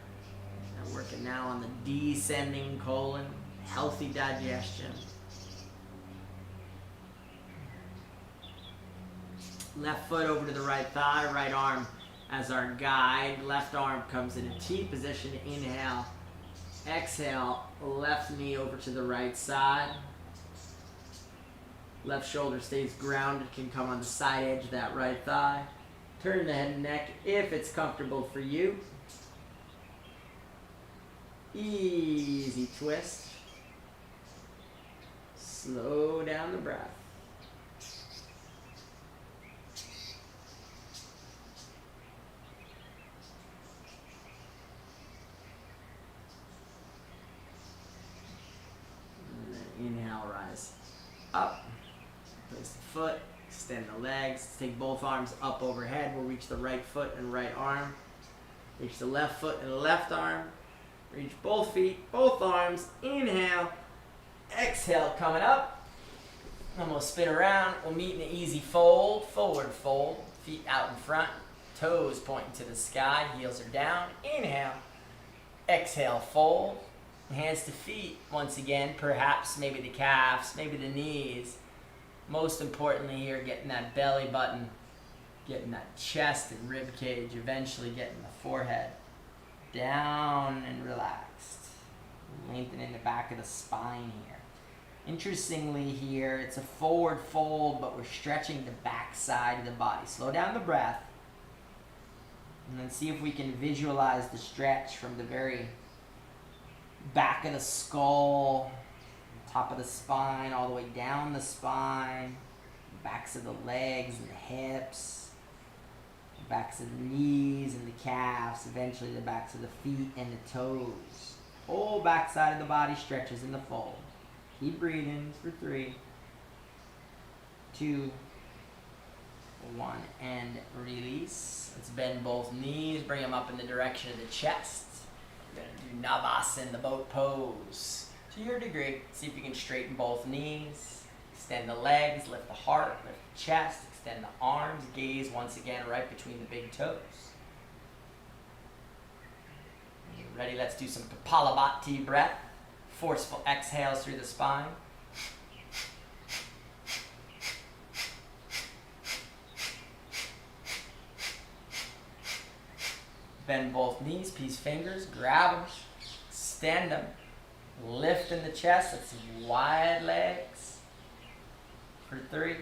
And working now on the descending colon. Healthy digestion. Left foot over to the right thigh, right arm as our guide. Left arm comes in a T position. Inhale. Exhale. Left knee over to the right side. Left shoulder stays grounded. Can come on the side edge of that right thigh. Turn the head and neck if it's comfortable for you. Easy twist. Slow down the breath. Inhale, rise up. Place the foot, extend the legs. Take both arms up overhead. We'll reach the right foot and right arm. Reach the left foot and left arm. Reach both feet, both arms. Inhale. Exhale, coming up. And we'll spin around. We'll meet in an easy fold, forward fold. Feet out in front, toes pointing to the sky, heels are down. Inhale. Exhale, fold. Hands to feet, once again, perhaps maybe the calves, maybe the knees. Most importantly here, getting that belly button, getting that chest and rib cage, eventually getting the forehead down and relaxed. Lengthening the back of the spine here. Interestingly here, it's a forward fold, but we're stretching the back side of the body. Slow down the breath. And then see if we can visualize the stretch from the very back of the skull, top of the spine, all the way down the spine, backs of the legs and the hips, backs of the knees and the calves, eventually the backs of the feet and the toes. Whole back side of the body stretches in the fold. Keep breathing for 3, 2, 1, and release. Let's bend both knees, bring them up in the direction of the chest. We're going to do Navasana, the boat pose. To your degree, see if you can straighten both knees, extend the legs, lift the heart, lift the chest, extend the arms, gaze once again right between the big toes. When you're ready, let's do some Kapalabhati breath. Forceful exhales through the spine. Bend both knees, peace fingers, grab them, extend them, lift in the chest. Let's see, wide legs. For 3,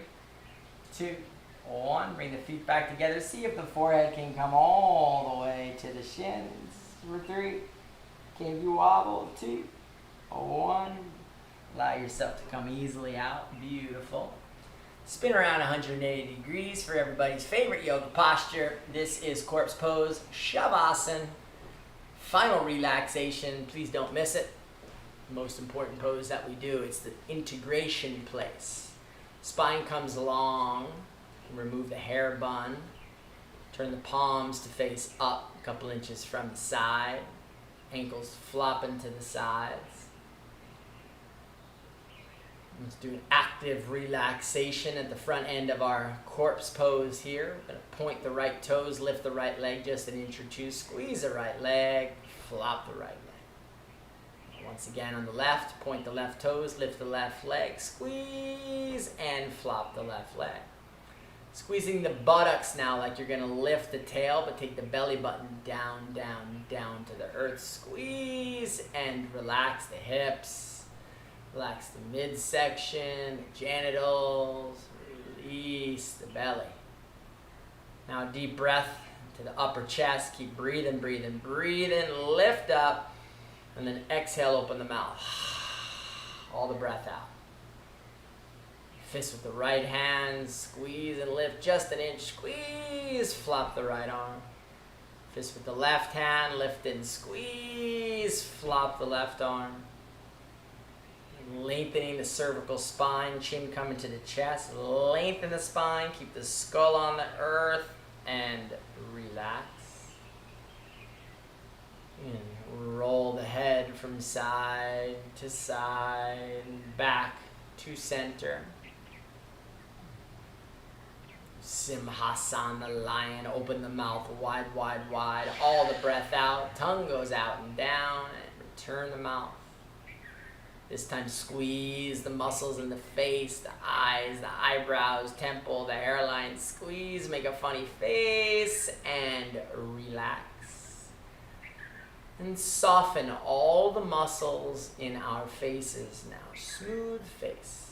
2, 1. Bring the feet back together. See if the forehead can come all the way to the shins. For 3. Can you wobble? 2, 1. Allow yourself to come easily out. Beautiful. Spin around 180 degrees for everybody's favorite yoga posture. This is corpse pose, Shavasana. Final relaxation. Please don't miss it. Most important pose that we do. It's the integration place. Spine comes along. Remove the hair bun. Turn the palms to face up a couple inches from the side. Ankles flopping to the sides. Let's do an active relaxation at the front end of our corpse pose here. We're going to point the right toes, lift the right leg just an inch or two, squeeze the right leg, flop the right leg. Once again on the left, point the left toes, lift the left leg, squeeze and flop the left leg. Squeezing the buttocks now like you're going to lift the tail, but take the belly button down, down, down to the earth. Squeeze and relax the hips. Relax the midsection, the genitals, release the belly. Now deep breath to the upper chest. Keep breathing, breathing, breathing. Lift up and then exhale, open the mouth. All the breath out. Fist with the right hand, squeeze and lift just an inch. Squeeze, flop the right arm. Fist with the left hand, lift and squeeze, flop the left arm. Lengthening the cervical spine, chin coming to the chest. Lengthen the spine, keep the skull on the earth, and relax. And roll the head from side to side, back to center. Simhasana, lion. Open the mouth wide, wide, wide. All the breath out. Tongue goes out and down, and return the mouth. This time squeeze the muscles in the face, the eyes, the eyebrows, temple, the hairline. Squeeze, make a funny face, and relax. And soften all the muscles in our faces now. Smooth face.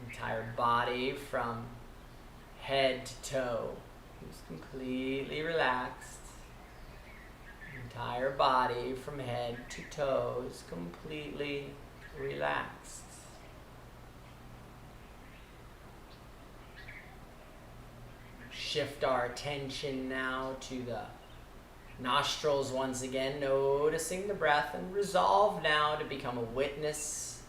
Entire body from head to toe is completely relaxed. Entire body from head to toes completely relaxed. Shift our attention now to the nostrils once again, noticing the breath, and resolve now to become a witness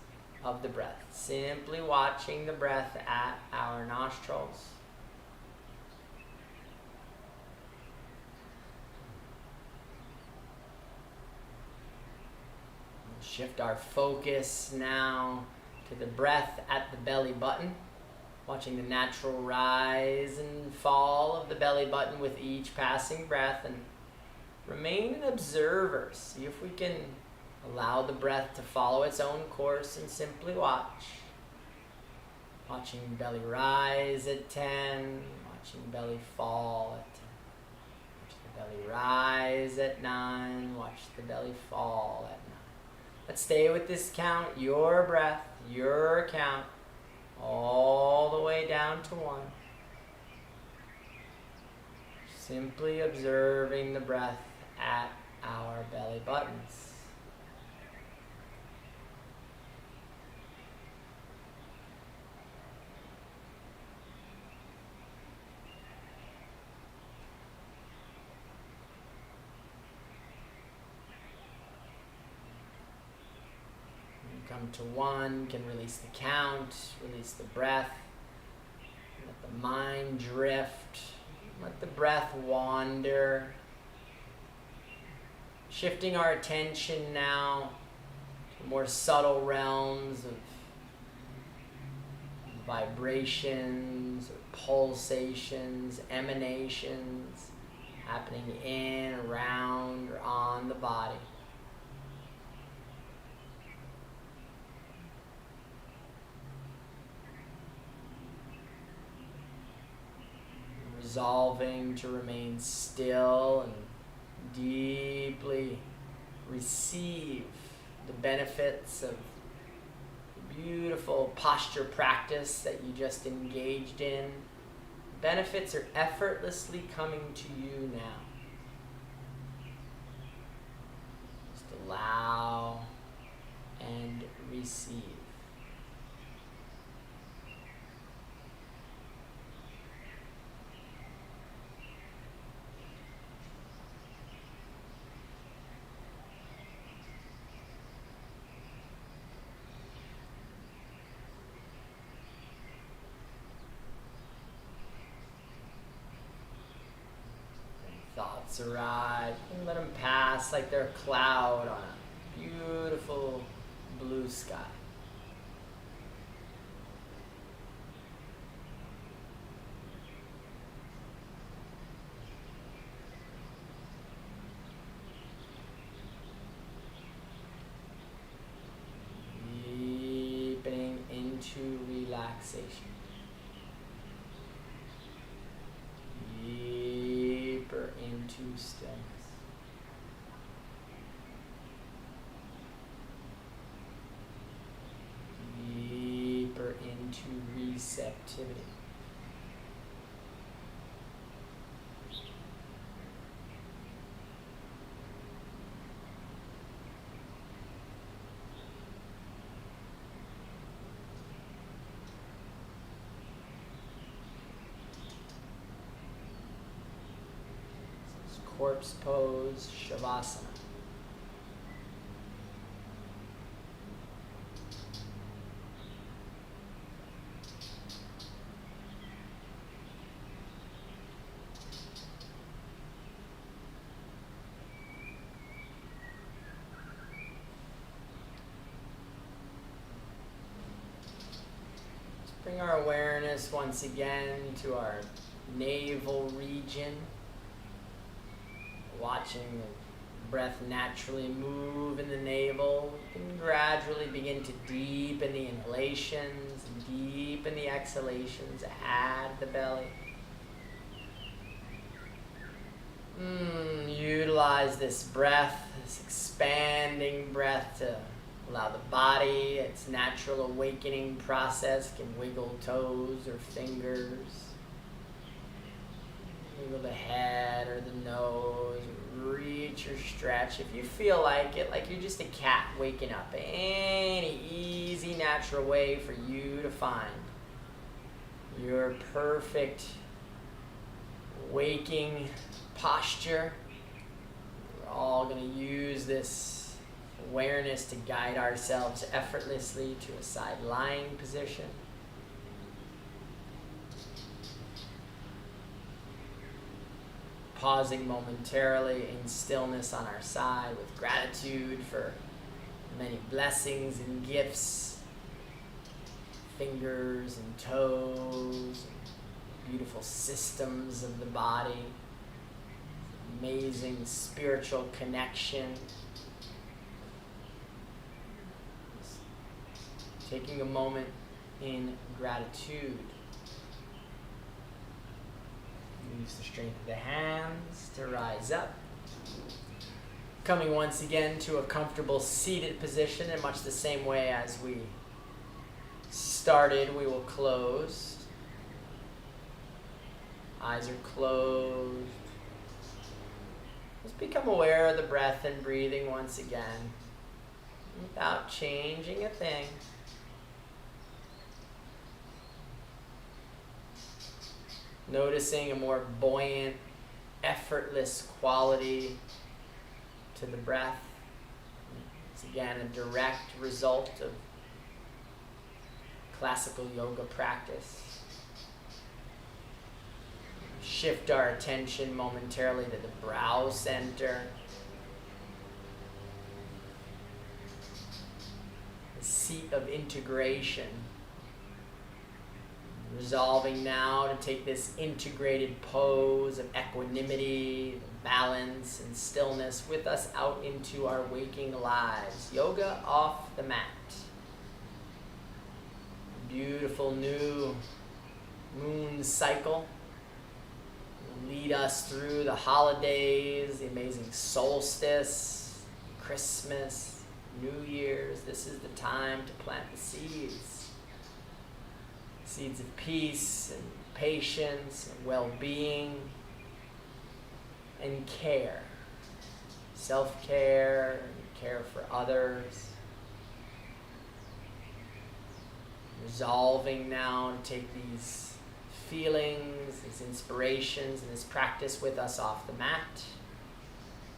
of the breath. Simply watching the breath at our nostrils. Shift our focus now to the breath at the belly button, watching the natural rise and fall of the belly button with each passing breath, and remain an observer. See if we can allow the breath to follow its own course and simply watch. Watching belly rise at 10, watching belly fall at 10. Watch the belly rise at 9, watch the belly fall at 9. Let's stay with this count, your breath, your count, all the way down to 1. Simply observing the breath at our belly buttons. Come to 1, can release the count, release the breath, let the mind drift, let the breath wander. Shifting our attention now to more subtle realms of vibrations, or pulsations, emanations happening in, around, or on the body. resolving to remain still and deeply receive the benefits of the beautiful posture practice that you just engaged in. Benefits are effortlessly coming to you now. Just allow and receive. Thoughts arrive, and let them pass like they're a cloud on a beautiful blue sky. Deepening into relaxation. Deeper into stillness. Deeper into receptivity. Corpse pose, Shavasana. Let's bring our awareness once again to our navel region. Watching the breath naturally move in the navel, you can gradually begin to deepen the inhalations and deepen the exhalations. Add the belly. Utilize this breath, this expanding breath, to allow the body, its natural awakening process, can wiggle toes or fingers. Wiggle the head or the nose, reach or stretch. If you feel like it, like you're just a cat waking up, any easy, natural way for you to find your perfect waking posture. We're all going to use this awareness to guide ourselves effortlessly to a side lying position. Pausing momentarily in stillness on our side with gratitude for many blessings and gifts, fingers and toes, and beautiful systems of the body, amazing spiritual connection. Just taking a moment in gratitude. Use the strength of the hands to rise up. Coming once again to a comfortable seated position in much the same way as we started, we will close. Eyes are closed. Just become aware of the breath and breathing once again without changing a thing. Noticing a more buoyant, effortless quality to the breath. It's again a direct result of classical yoga practice. Shift our attention momentarily to the brow center. The seat of integration. Resolving now to take this integrated pose of equanimity, balance, and stillness with us out into our waking lives. Yoga off the mat. Beautiful new moon cycle. lead us through the holidays, the amazing solstice, Christmas, New Year's. This is the time to plant the seeds. Seeds of peace and patience and well-being and care. Self-care and care for others. Resolving now to take these feelings, these inspirations, and this practice with us off the mat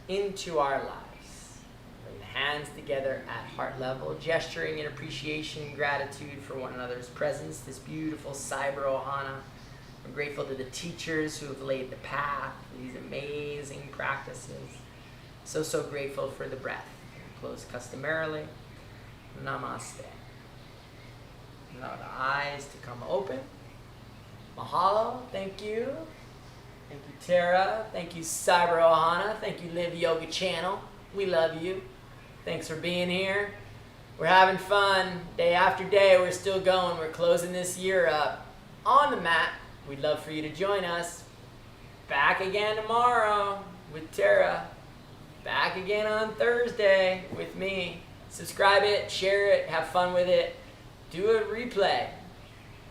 into our lives. Bring the hands together at heart level, gesturing in appreciation and gratitude for one another's presence, this beautiful Cyber Ohana. I'm grateful to the teachers who have laid the path, these amazing practices. So grateful for the breath. Close customarily. Namaste. Allow the eyes to come open. Mahalo, thank you. Thank you, Terra. Thank you, Cyber Ohana. Thank you, Live Yoga Channel. We love you. Thanks for being here. We're having fun. Day after day, we're still going. We're closing this year up on the mat. We'd love for you to join us. Back again tomorrow with Terra. Back again on Thursday with me. Subscribe it, share it, have fun with it. Do a replay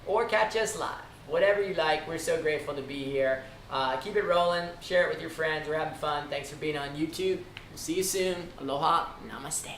or catch us live. Whatever you like, we're so grateful to be here. Keep it rolling. Share it with your friends. We're having fun. Thanks for being on YouTube. We'll see you soon. Aloha. Namaste.